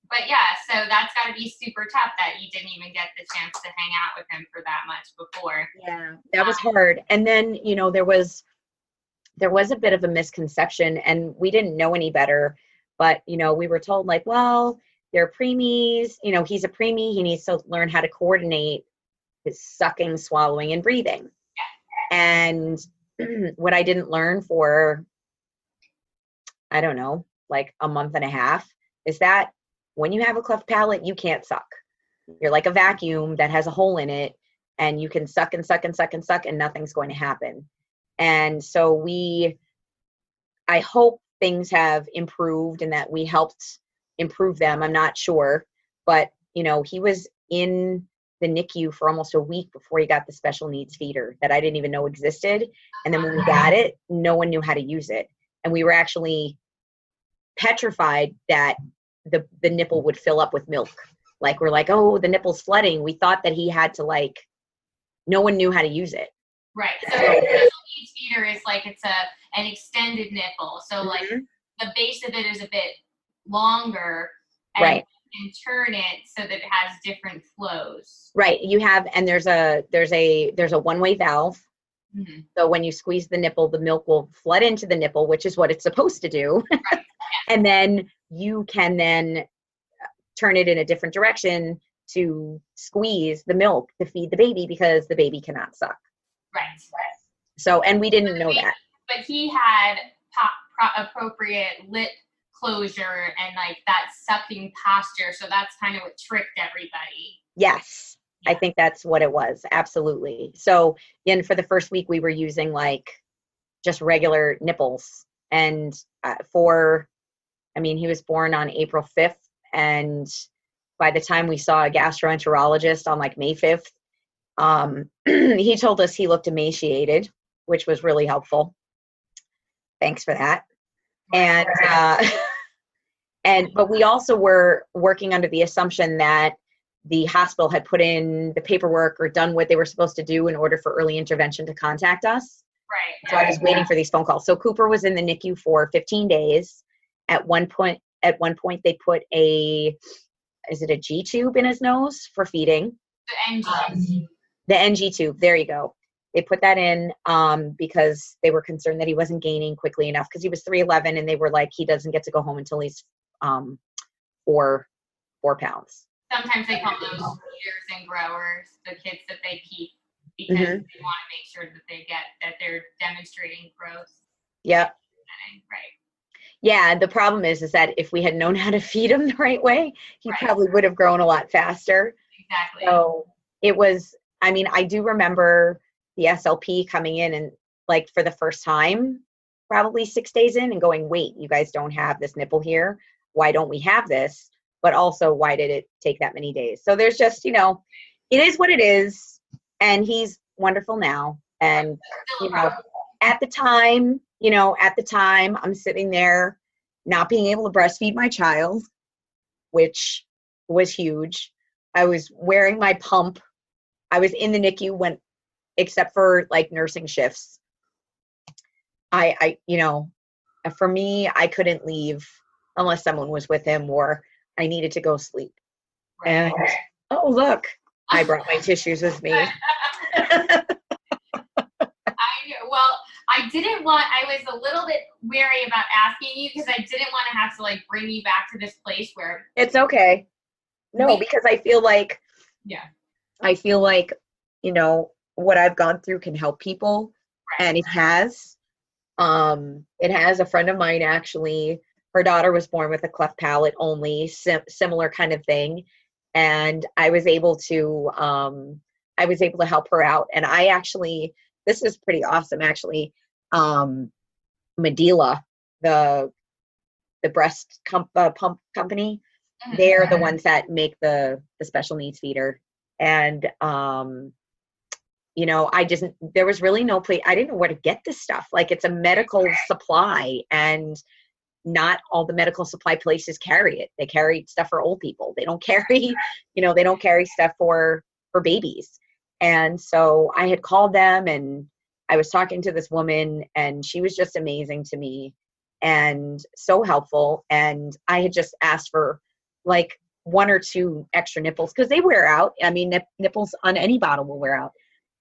But yeah, so that's got to be super tough that you didn't even get the chance to hang out with him for that much before. Yeah, that was hard. And then, you know, there was a bit of a misconception, and we didn't know any better, but, you know, we were told like, well, they're preemies, you know, he's a preemie, he needs to learn how to coordinate his sucking, swallowing, and breathing. Yeah. And what I didn't learn for, I don't know, like a month and a half, is that when you have a cleft palate, you can't suck. You're like a vacuum that has a hole in it, and you can suck and suck and suck and suck, and nothing's going to happen. And so I hope things have improved and that we helped improve them. I'm not sure, but, you know, he was in the NICU for almost a week before he got the special needs feeder that I didn't even know existed. And then when we got it, no one knew how to use it. And we were actually petrified that the nipple would fill up with milk. Like, we're like, oh, the nipple's flooding. We thought that he had to, like, no one knew how to use it. Right. So the special needs feeder is like, it's an extended nipple. So like the base of it is a bit longer, and right, you can turn it so that it has different flows. Right. You have, and there's a one-way valve. Mm-hmm. So when you squeeze the nipple, the milk will flood into the nipple, which is what it's supposed to do. Right. Yeah. And then you can then turn it in a different direction to squeeze the milk to feed the baby, because the baby cannot suck. Right. So, and we didn't know that. But he had appropriate lip closure and like that sucking posture. So that's kind of what tricked everybody. Yes. Yeah. I think that's what it was. Absolutely. So, and for the first week, we were using like just regular nipples. And he was born on April 5th. And by the time we saw a gastroenterologist on like May 5th, he told us he looked emaciated, which was really helpful. Thanks for that. But we also were working under the assumption that the hospital had put in the paperwork or done what they were supposed to do in order for early intervention to contact us. Right. So I was waiting for these phone calls. So Cooper was in the NICU for 15 days. At one point they put is it a G tube in his nose for feeding? The NG. The NG tube, there you go. They put that in because they were concerned that he wasn't gaining quickly enough, because he was 3'11", and they were like, he doesn't get to go home until he's 4 pounds. Sometimes they call those feeders and growers, the kids that they keep, because they want to make sure that they're demonstrating growth. Yep. Right. Yeah, the problem is that if we had known how to feed him the right way, he probably would have grown a lot faster. Exactly. So it was, I do remember the SLP coming in and like for the first time, probably 6 days in, and going, wait, you guys don't have this nipple here. Why don't we have this? But also, why did it take that many days? So there's just, it is what it is. And he's wonderful now. And, at the time, I'm sitting there not being able to breastfeed my child, which was huge. I was wearing my pump. I was in the NICU except for like nursing shifts. For me, I couldn't leave unless someone was with him or I needed to go sleep. And, oh, look, I brought my tissues with me. I was a little bit wary about asking you because I didn't want to have to like bring you back to this place where. It's okay. No, because I feel like, what I've gone through can help people. Right. And it has. A friend of mine actually her daughter was born with a cleft palate only, similar kind of thing. And I was able to help her out. And I actually, this is pretty awesome, actually. Medela, the breast pump company, they're the ones that make the special needs feeder. And, you know, there was really no place, I didn't know where to get this stuff. Like, it's a medical supply, and not all the medical supply places carry it. They carry stuff for old people. They don't carry, you know, they don't carry stuff for babies. And so I had called them, and I was talking to this woman, and she was just amazing to me and so helpful. And I had just asked for like 1 or 2 extra nipples, because they wear out. I mean, nipples on any bottle will wear out.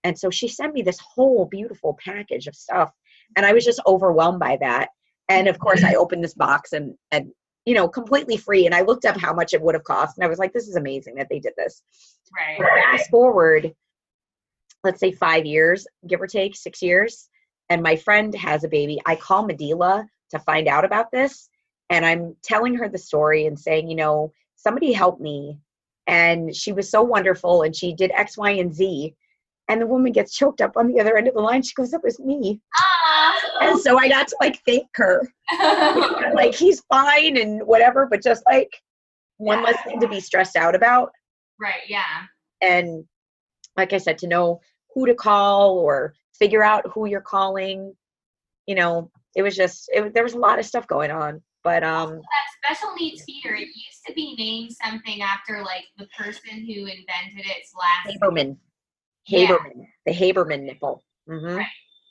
And so she sent me this whole beautiful package of stuff, and I was just overwhelmed by that. And of course, I opened this box and you know, completely free. And I looked up how much it would have cost, and I was like, this is amazing that they did this. Right. Fast forward, let's say 5 years, give or take 6 years, and my friend has a baby. I call Medela to find out about this, and I'm telling her the story and saying, you know, somebody helped me, and she was so wonderful, and she did X, Y, and Z. And the woman gets choked up on the other end of the line. She goes, that was me. And so I got to like thank her. Like, he's fine and whatever, but just like one less thing to be stressed out about. Right. Yeah. And like I said, to know who to call or figure out who you're calling, you know, it was just, there was a lot of stuff going on. But that special needs feeder, it used to be named something after like the person who invented its last Haberman, the Haberman nipple. Mm-hmm. Right.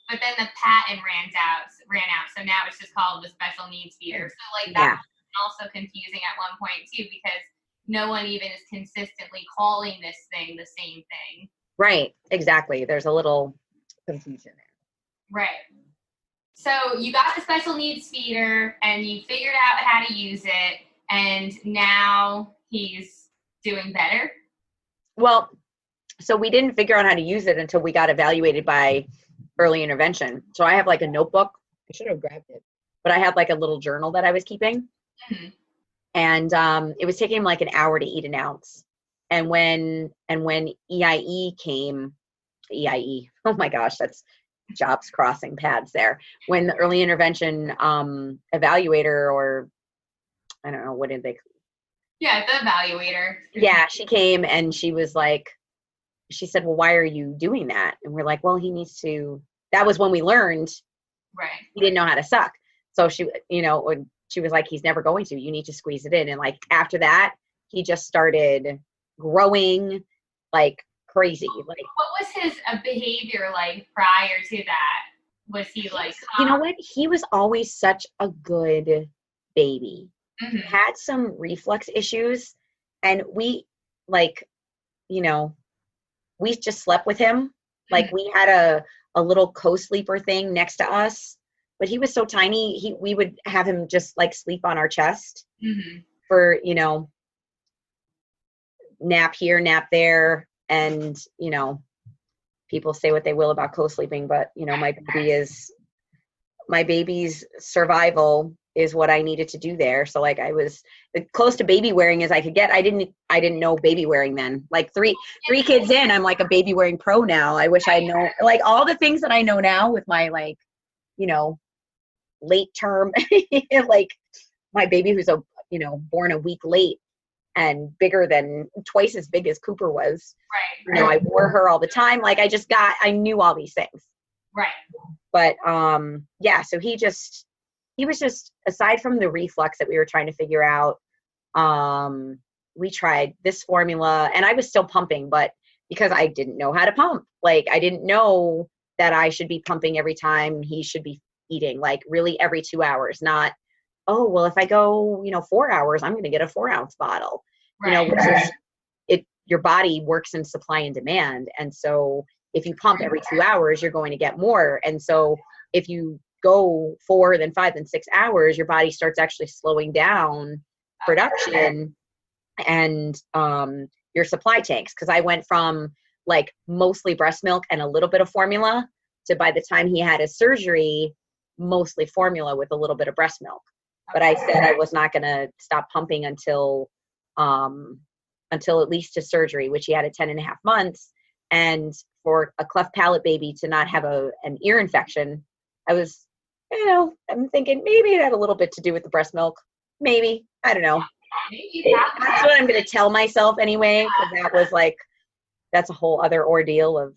But then the patent ran out, so now it's just called the special needs feeder. So like that was also confusing at one point too, because no one even is consistently calling this thing the same thing. Right, exactly. There's a little confusion there. Right. So you got the special needs feeder, and you figured out how to use it, and now he's doing better? Well, so we didn't figure out how to use it until we got evaluated by early intervention. So I have like a notebook. I should have grabbed it. But I had like a little journal that I was keeping. Mm-hmm. And it was taking him like an hour to eat an ounce. And when EIE came, EIE, oh my gosh, that's jobs crossing paths there. When the early intervention evaluator, or I don't know, what did they? Yeah, the evaluator. Yeah, she came and she was like, she said, well, why are you doing that? And we're like, well, he needs to, that was when we learned he didn't know how to suck. So she, you know, she was like, he's never going to, you need to squeeze it in. And like, after that, he just started growing like crazy. Like, what was his behavior like prior to that? Was he like, you know what? He was always such a good baby. Mm-hmm. He had some reflux issues, and we like, you know, we just slept with him. Like, we had a little co-sleeper thing next to us, but he was so tiny. We would have him just like sleep on our chest for, you know, nap here, nap there. And, you know, people say what they will about co-sleeping, but you know, my baby's survival is what I needed to do there. So like, I was close to baby wearing as I could get. I didn't know baby wearing then. Like three kids in, I'm like a baby wearing pro now. I wish I know like all the things that I know now with my like, you know, late term, like my baby who's born a week late and bigger than twice as big as Cooper was. Right. You know, I wore her all the time. Like I knew all these things. Right. But yeah, so he was just, aside from the reflux that we were trying to figure out, we tried this formula, and I was still pumping, but because I didn't know how to pump, like I didn't know that I should be pumping every time he should be eating, like really every 2 hours, not, oh, well, if I go, 4 hours, I'm going to get a 4-ounce bottle, right. Which is your body works in supply and demand. And so if you pump every 2 hours, you're going to get more. And so if you go 4, then 5, then 6 hours, your body starts actually slowing down production and your supply tanks. Because I went from like mostly breast milk and a little bit of formula to, by the time he had his surgery, mostly formula with a little bit of breast milk. but I said I was not going to stop pumping until at least his surgery, which he had at 10.5 months. And for a cleft palate baby to not have an ear infection, I was, I'm thinking maybe it had a little bit to do with the breast milk. Maybe. I don't know. That's what I'm going to tell myself anyway, because that was like, that's a whole other ordeal of,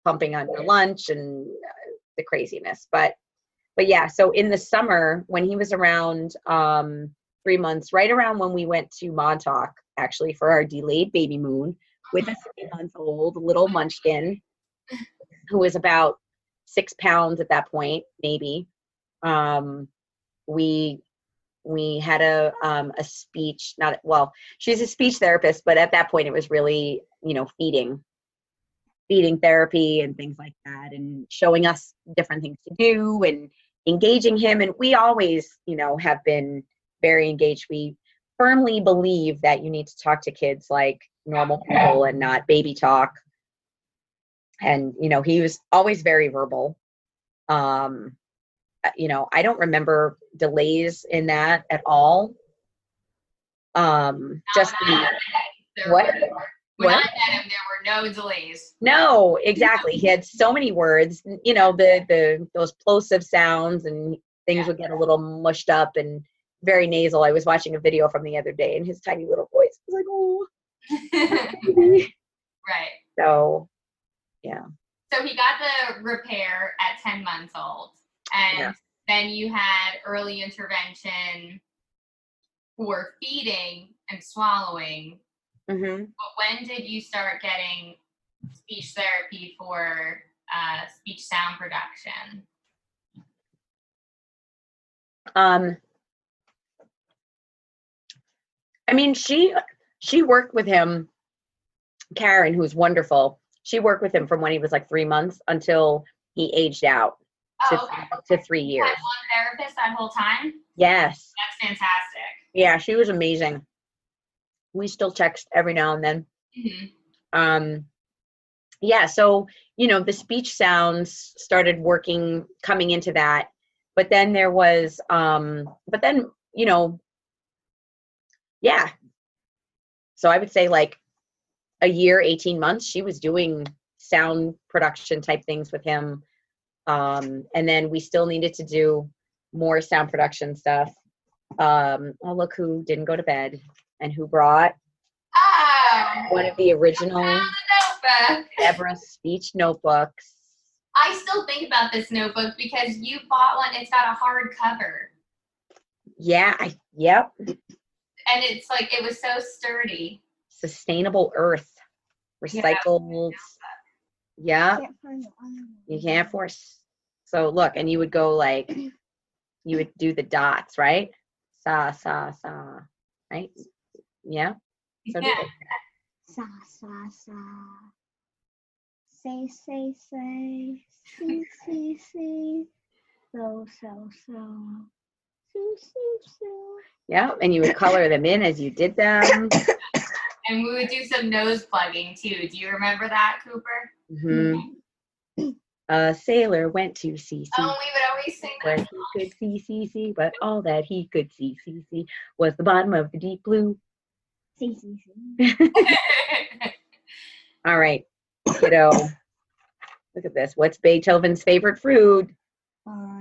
pumping on your lunch and the craziness. But yeah, so in the summer when he was around 3 months, right around when we went to Montauk, actually, for our delayed baby moon with a 3-month-old little munchkin who was about 6 pounds at that point, maybe. We had a speech, she's a speech therapist, but at that point it was really, feeding therapy and things like that, and showing us different things to do and engaging him. And we always, have been very engaged. We firmly believe that you need to talk to kids like normal people and not baby talk. And, he was always very verbal. I don't remember delays in that at all. When I met him, there were no delays. No, exactly. He had so many words, those plosive sounds, and things would get a little mushed up and very nasal. I was watching a video from the other day, and his tiny little voice was like, oh. Right. So, yeah. So he got the repair at 10 months old, and then you had early intervention for feeding and swallowing. Mm-hmm. But when did you start getting speech therapy for speech sound production? She worked with him, Karen, who's wonderful. She worked with him from when he was like 3 months until he aged out to 3 years. You had one therapist that whole time? Yes. That's fantastic. Yeah, she was amazing. We still text every now and then. Mm-hmm. So, the speech sounds started coming into that. But then there was, So I would say like a year, 18 months, she was doing sound production type things with him. And then we still needed to do more sound production stuff. Look who didn't go to bed and who brought one of the original Deborah speech notebooks. I still think about this notebook because you bought one. It's got a hard cover. Yeah. Yep. And it's like, it was so sturdy. Sustainable earth. Recycled. Yeah. You can't force. So look, and you would go like, you would do the dots, right? Sa, sa, sa. Right? Yeah. So Yeah. Sa, sa, sa. Say, say, say. See, see, see. So, so, so. So, so, so. Yeah, and you would color them in as you did them. And we would do some nose plugging too. Do you remember that, Cooper? Mm-hmm. A sailor went to sea. Oh, we would always sing that. Where he could see, but all that he could see was the bottom of the deep blue. See, see, see. All right, kiddo. Look at this. What's Beethoven's favorite fruit? No.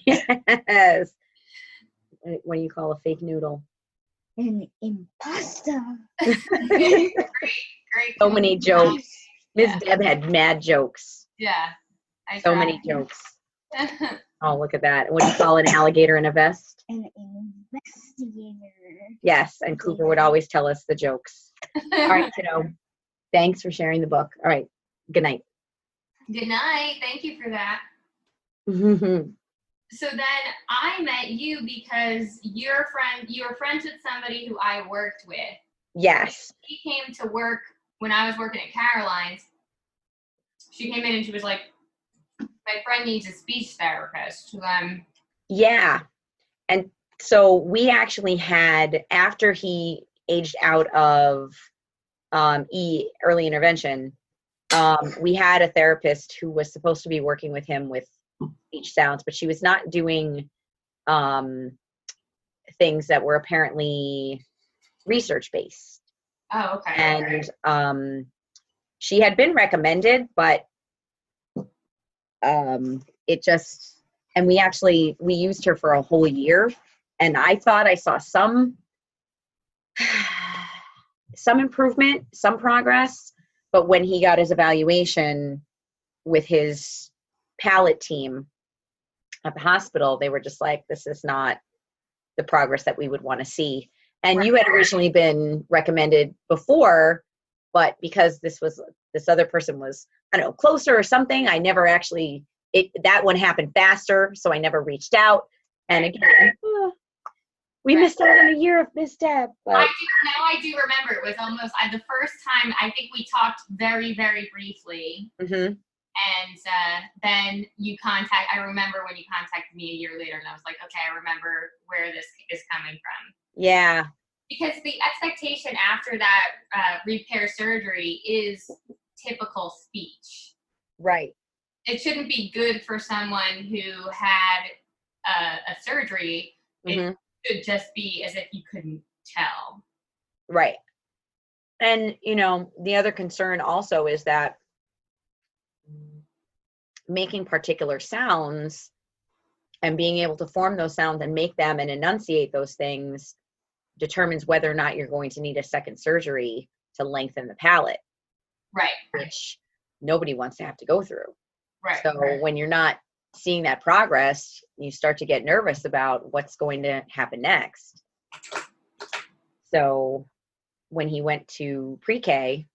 Yes. What do you call a fake noodle? An imposter. Great. So many jokes. Miss Deb had mad jokes. Yeah. So many jokes. Oh, look at that. What do you call an alligator in a vest? An investigator. Yes, and Cooper would always tell us the jokes. All right, kiddo. Thanks for sharing the book. All right. Good night. Good night. Thank you for that. Mm-hmm. So then I met you because you were friends with somebody who I worked with. Yes. She came to work when I was working at Caroline's. She came in and she was like, my friend needs a speech therapist. Yeah. And so we actually had, after he aged out of early intervention, we had a therapist who was supposed to be working with him with speech sounds, but she was not doing things that were apparently research based. Oh, okay. And she had been recommended, but it just, and we used her for a whole year, and I thought I saw some improvement, some progress, but when he got his evaluation with his palate team at the hospital, they were just like, this is not the progress that we would want to see. And you had originally been recommended before, but because this other person was, I don't know, closer or something, I never actually, that one happened faster, so I never reached out. And again, we missed out on a year of misstep. But I do remember, it was almost the first time, I think we talked very, very briefly. Mm-hmm. And then I remember when you contacted me a year later, and I was like, okay, I remember where this is coming from. Yeah. Because the expectation after that repair surgery is typical speech. Right. It shouldn't be good for someone who had a surgery. Mm-hmm. It should just be as if you couldn't tell. Right. And, the other concern also is that making particular sounds and being able to form those sounds and make them and enunciate those things determines whether or not you're going to need a second surgery to lengthen the palate. Right. Which nobody wants to have to go through. Right. So when you're not seeing that progress, you start to get nervous about what's going to happen next. So when he went to pre-K,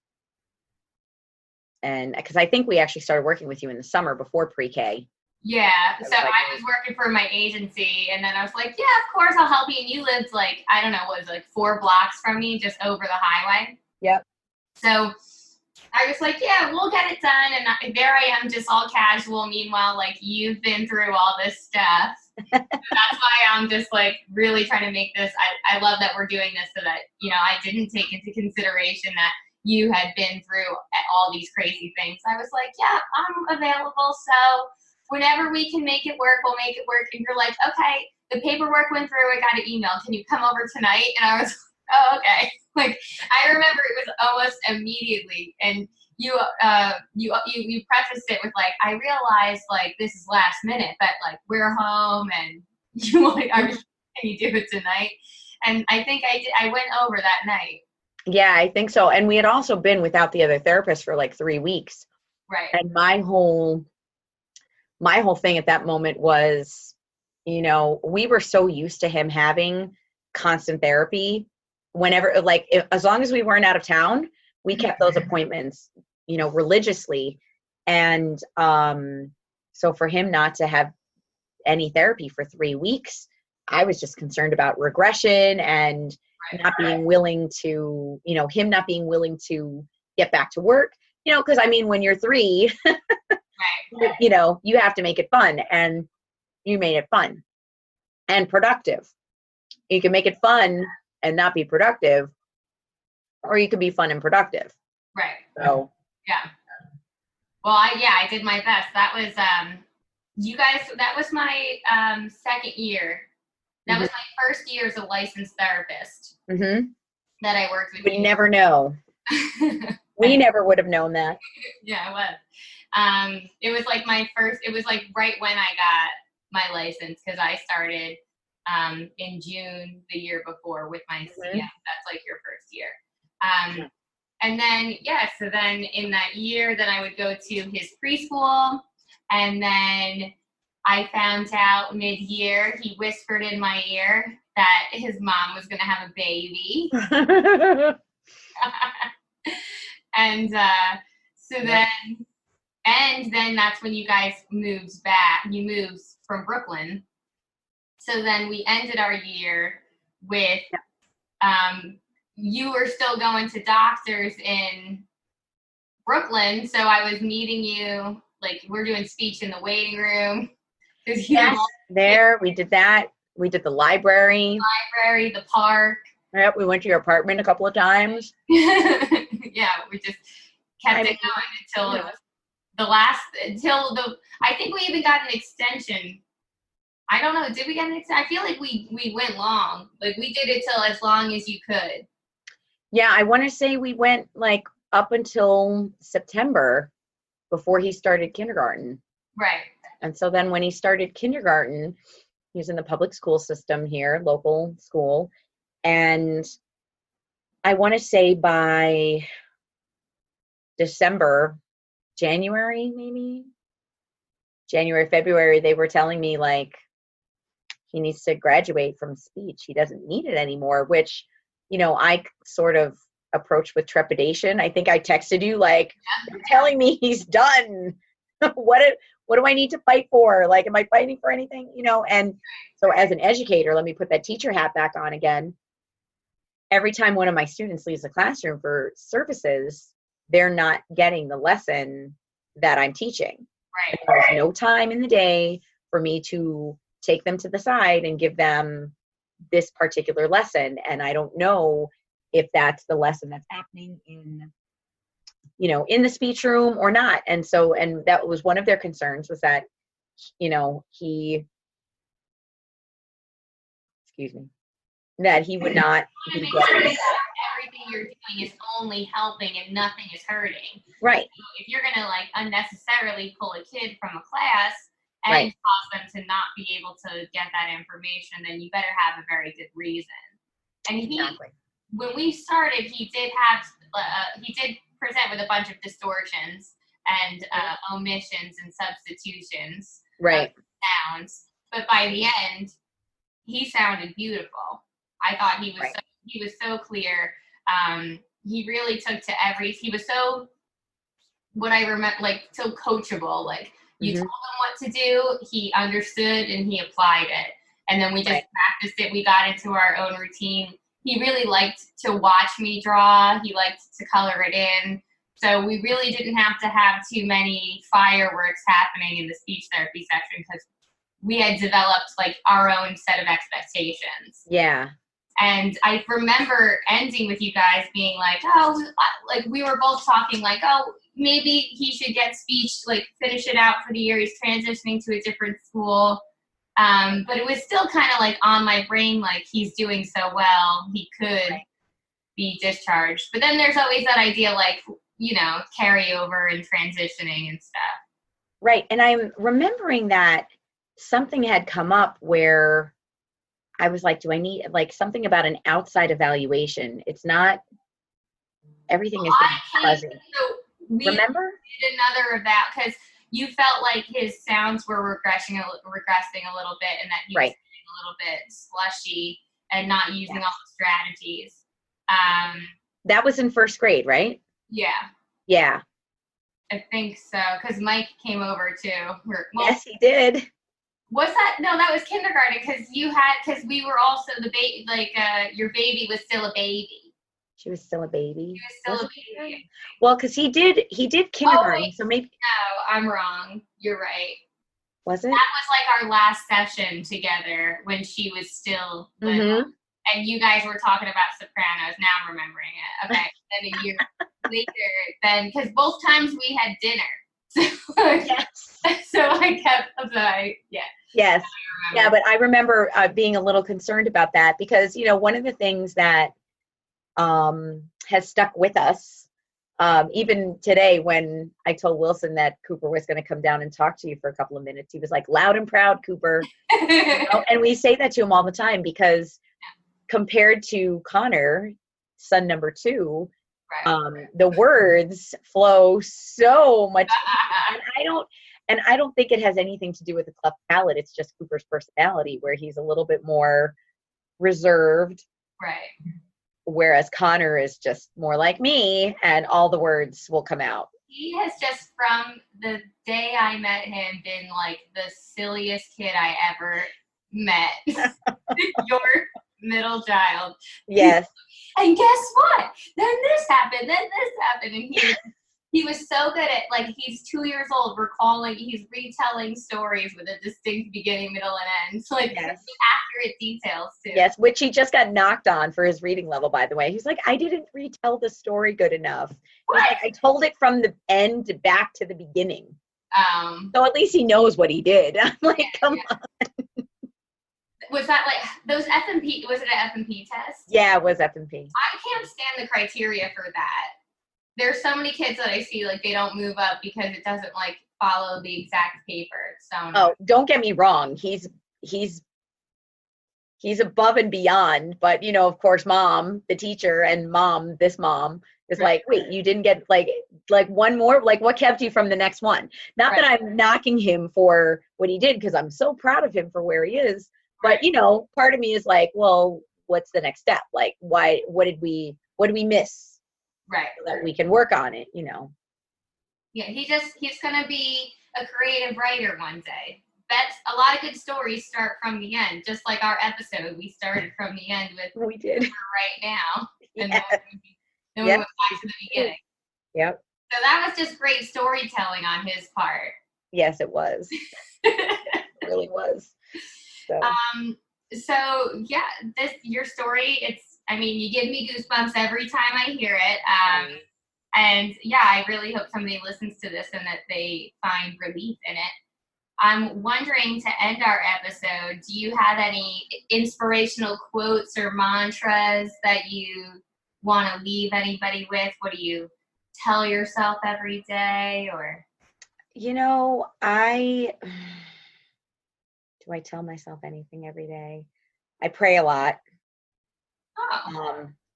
and because I think we actually started working with you in the summer before pre-K. Yeah, so I was working for my agency, and then I was like, yeah, of course I'll help you. And you lived like, I don't know, what was it, like 4 blocks from me, just over the highway. Yep. So I was like, yeah, we'll get it done. And there I am, just all casual. Meanwhile, like, you've been through all this stuff. So that's why I'm just like really trying to make this. I love that we're doing this so that, I didn't take into consideration that you had been through all these crazy things. I was like, yeah, I'm available. So whenever we can make it work, we'll make it work. And you're like, okay, the paperwork went through. I got an email. Can you come over tonight? And I was, oh, okay. Like, I remember it was almost immediately. And you prefaced it with like, I realized like this is last minute, but like we're home and you like, can you do it tonight? And I think I did. I went over that night. Yeah, I think so. And we had also been without the other therapist for like 3 weeks. Right. And my whole thing at that moment was, we were so used to him having constant therapy whenever, like, as long as we weren't out of town, we kept those appointments, religiously. And so for him not to have any therapy for 3 weeks, I was just concerned about regression and not being willing to, him not being willing to get back to work, because I mean, when you're 3, you have to make it fun, and you made it fun and productive. You can make it fun and not be productive, or you can be fun and productive. Right. So, yeah. Well, I did my best. That was, you guys, that was my second year. That was my first year as a licensed therapist that I worked with. We never know. We never would have known that. Yeah, it was. It was like it was like right when I got my license, because I started in June the year before with my CM. That's like your first year. And then, so then in that year, then I would go to his preschool, and then I found out mid-year, he whispered in my ear that his mom was going to have a baby. And then that's when you guys moved back. You moved from Brooklyn. So then we ended our year with, you were still going to doctors in Brooklyn. So I was meeting you, like, we're doing speech in the waiting room. Yes, there, we did that. We did the library. The park. Yep, we went to your apartment a couple of times. Yeah, we just, kept it going until it was I think we even got an extension. I don't know. Did we get an extension? I feel like we went long. Like we did it till as long as you could. Yeah, I want to say we went like up until September before he started kindergarten. Right. And so then when he started kindergarten, he was in the public school system here, local school. And I want to say by January, February, they were telling me like he needs to graduate from speech. He doesn't need it anymore, which, I sort of approached with trepidation. I think I texted you like, you're telling me he's done. What do I need to fight for? Like, am I fighting for anything? And so as an educator, let me put that teacher hat back on again. Every time one of my students leaves the classroom for services, they're not getting the lesson that I'm teaching. Right. There's no time in the day for me to take them to the side and give them this particular lesson. And I don't know if that's the lesson that's happening in the speech room or not. And that was one of their concerns, was that, that he would not be make sure that everything you're doing is only helping and nothing is hurting. Right. If you're going to like unnecessarily pull a kid from a class and Right. cause them to not be able to get that information, then you better have a very good reason. And when we started, he did present with a bunch of distortions and omissions and substitutions Right. of sounds. But by the end, he sounded beautiful. I thought he was so clear. He really took to he was so, what I remember, like so coachable. Like you told him what to do, he understood and he applied it. And then we just practiced it. We got into our own routine. He really liked to watch me draw. He liked to color it in. So we really didn't have to have too many fireworks happening in the speech therapy section because we had developed like our own set of expectations. Yeah. And I remember ending with you guys being like, oh, like we were both talking like, oh, maybe he should get speech, like finish it out for the year. He's transitioning to a different school. But it was still kind of like on my brain, like he's doing so well, he could be discharged. But then there's always that idea like, carryover and transitioning and stuff. Right. And I'm remembering that something had come up where I was like, do I need like something about an outside evaluation? It's not, everything is fuzzy. Remember? Did another of that because you felt like his sounds were regressing a little bit and that he was getting a little bit slushy and not using all the strategies. That was in first grade, right? Yeah. Yeah. I think so, because Mike came over too. Yes, he did. Was that? No, that was kindergarten because we were also the baby, like your baby was still a baby. She was still a baby. She was still a baby. Well, because he did kindergarten, so maybe. No, I'm wrong. You're right. Was it? That was like our last session together when she was still little. And you guys were talking about Sopranos. Now I'm remembering it. Okay. Then a year later, because both times we had dinner. So I kept Yes. Yeah, but I remember being a little concerned about that because, one of the things that has stuck with us, even today when I told Wilson that Cooper was going to come down and talk to you for a couple of minutes, he was like, loud and proud, Cooper. And we say that to him all the time because compared to Connor, son number 2, the words flow so much. And I don't think it has anything to do with the cleft palate. It's just Cooper's personality where he's a little bit more reserved. Right. Whereas Connor is just more like me and all the words will come out. He has just from the day I met him been like the silliest kid I ever met. Your middle child. Yes. And guess what? Then this happened. And he he was so good at, like, he's 2 years old, he's retelling stories with a distinct beginning, middle, and end. So, like, Yes. accurate details, too. Yes, which he just got knocked on for his reading level, by the way. He's like, I didn't retell the story good enough. He's like, I told it from the end back to the beginning. So at least he knows what he did. I'm like, come on. Was that like those F&P? Was it an F&P test? Yeah, it was F&P. I can't stand the criteria for that. There's so many kids that I see, like, they don't move up because it doesn't, like, follow the exact paper. So oh, don't get me wrong. He's above and beyond, but you know, of course, mom, the teacher, and mom, this mom is like, wait, you didn't get like one more? Like, what kept you from the next one? Not that I'm knocking him for what he did, because I'm so proud of him for where he is. But you know, part of me is like, well, what's the next step? Like, why? What did we miss? Right. So that we can work on it, you know. Yeah, he's gonna be a creative writer one day. That's a lot of good stories start from the end, just like our episode. We started from the end with we did right now, and yes. then we went back to the beginning. Yep. So that was just great storytelling on his part. Yes, it was. It really was. So yeah, your story. I mean, you give me goosebumps every time I hear it. And yeah, I really hope somebody listens to this and that they find relief in it. I'm wondering, to end our episode, do you have any inspirational quotes or mantras that you want to leave anybody with? What do you tell yourself every day? Or, you know, do I tell myself anything every day? I pray a lot.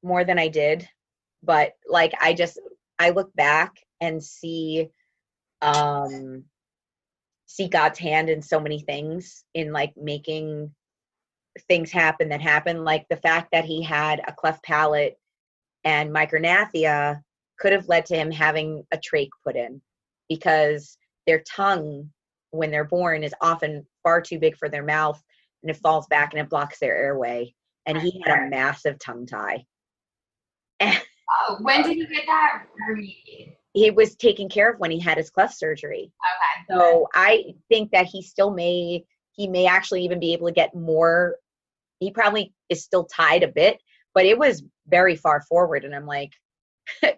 More than I did. But like, I look back and see God's hand in so many things, in like making things happen that happen. Like the fact that he had a cleft palate and micronathia could have led to him having a trach put in, because their tongue when they're born is often far too big for their mouth, and it falls back and it blocks their airway. And he had a massive tongue tie. when did you get that remediated? He was taken care of when he had his cleft surgery. Okay. So I think that he may actually even be able to get more. He probably is still tied a bit, but it was very far forward. And I'm like,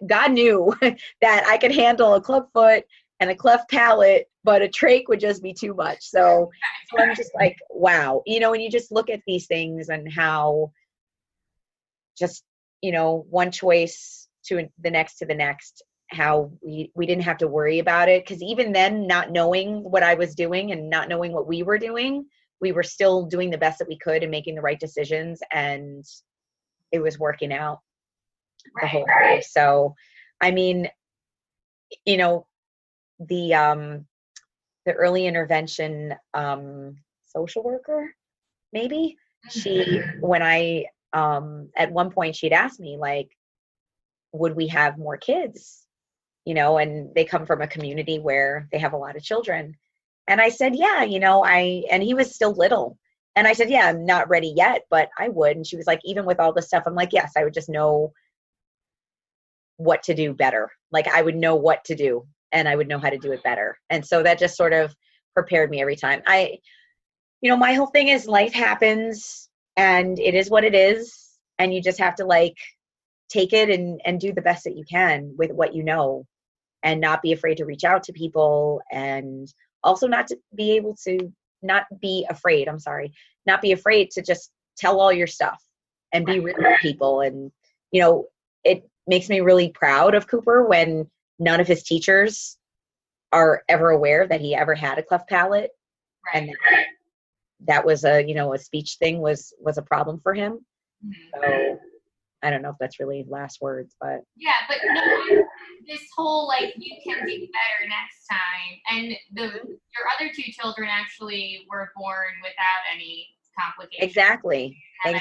God knew that I could handle a club foot and a cleft palate, but a trach would just be too much. So I'm just like, wow. You know, when you just look at these things and how just, you know, one choice to the next, how we didn't have to worry about it. Because even then, not knowing what I was doing and not knowing what we were doing, we were still doing the best that we could and making the right decisions. And it was working out the whole way. So, I mean, you know, the early intervention social worker, maybe, when I at one point she'd asked me, like, would we have more kids? You know, and they come from a community where they have a lot of children. And I said, yeah, you know, and he was still little. And I said, yeah, I'm not ready yet, but I would. And she was like, even with all this stuff, I'm like, yes, I would just know what to do better. Like, I would know what to do and I would know how to do it better. And so that just sort of prepared me every time. You know, my whole thing is life happens and it is what it is. And you just have to like take it and do the best that you can with what you know, and not be afraid to reach out to people, and also not be afraid to just tell all your stuff and be real with people. And, you know, it makes me really proud of Cooper when none of his teachers are ever aware that he ever had a cleft palate. Right. And that was a speech thing was a problem for him. Mm-hmm. So I don't know if that's really last words, but yeah, but no, this whole like you can do better next time, and your other two children actually were born without any complications. Exactly. But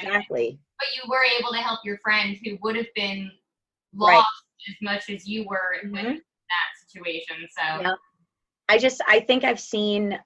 you were able to help your friend who would have been lost as much as you were in that situation. So yeah. I think I've seen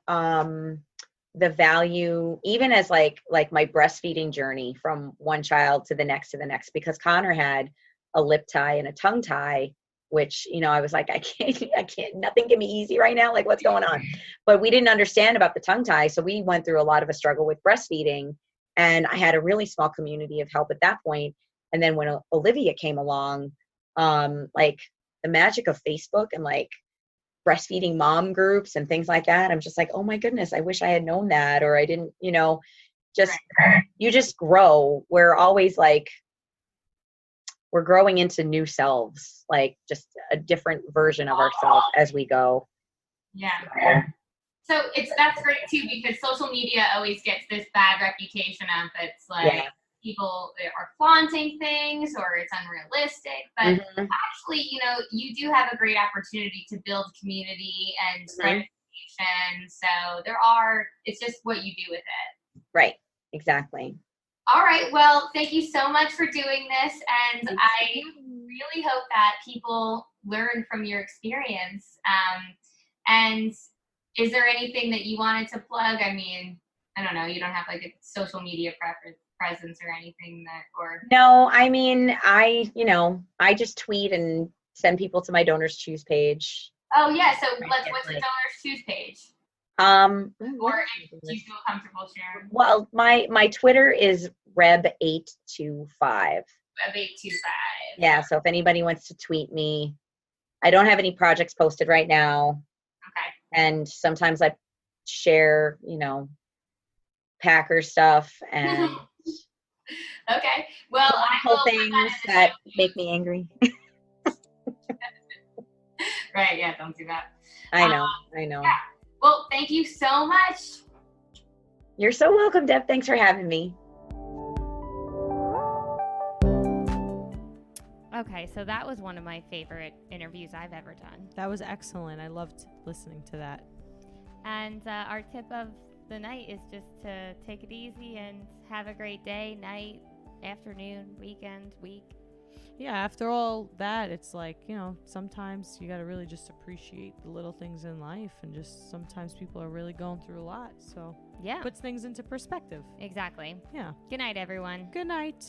the value, even as like my breastfeeding journey from one child to the next, because Connor had a lip tie and a tongue tie which, I was like, I can't, nothing can be easy right now. Like, what's going on? But we didn't understand about the tongue tie. So we went through a lot of a struggle with breastfeeding, and I had a really small community of help at that point. And then when Olivia came along, like the magic of Facebook and like breastfeeding mom groups and things like that, I'm just like, oh my goodness, I wish I had known that, or I didn't, just, you just grow. We're always like, we're growing into new selves, like just a different version of ourselves as we go. Yeah. So that's great too, because social media always gets this bad reputation of it's like people are flaunting things or it's unrealistic, but actually, you do have a great opportunity to build community and spread education. So it's just what you do with it. Right. Exactly. All right. Well, thank you so much for doing this. And I really hope that people learn from your experience. And is there anything that you wanted to plug? I mean, I don't know. You don't have like a social media presence or anything No, I mean, I just tweet and send people to my Donors Choose page. Oh yeah. So what's the Donors Choose page? Or if you feel comfortable sharing. Well, my Twitter is Reb825. Reb825. Yeah, so if anybody wants to tweet me, I don't have any projects posted right now. Okay. And sometimes I share, Packer stuff and okay. Well, I will things that make me angry. Right, yeah, don't do that. I know. Yeah. Well, thank you so much. You're so welcome, Deb. Thanks for having me. Okay, so that was one of my favorite interviews I've ever done. That was excellent. I loved listening to that. And our tip of the night is just to take it easy and have a great day, night, afternoon, weekend, week. Yeah, after all that, it's like, sometimes you got to really just appreciate the little things in life, and just sometimes people are really going through a lot. So, yeah, puts things into perspective. Exactly. Yeah. Good night, everyone. Good night.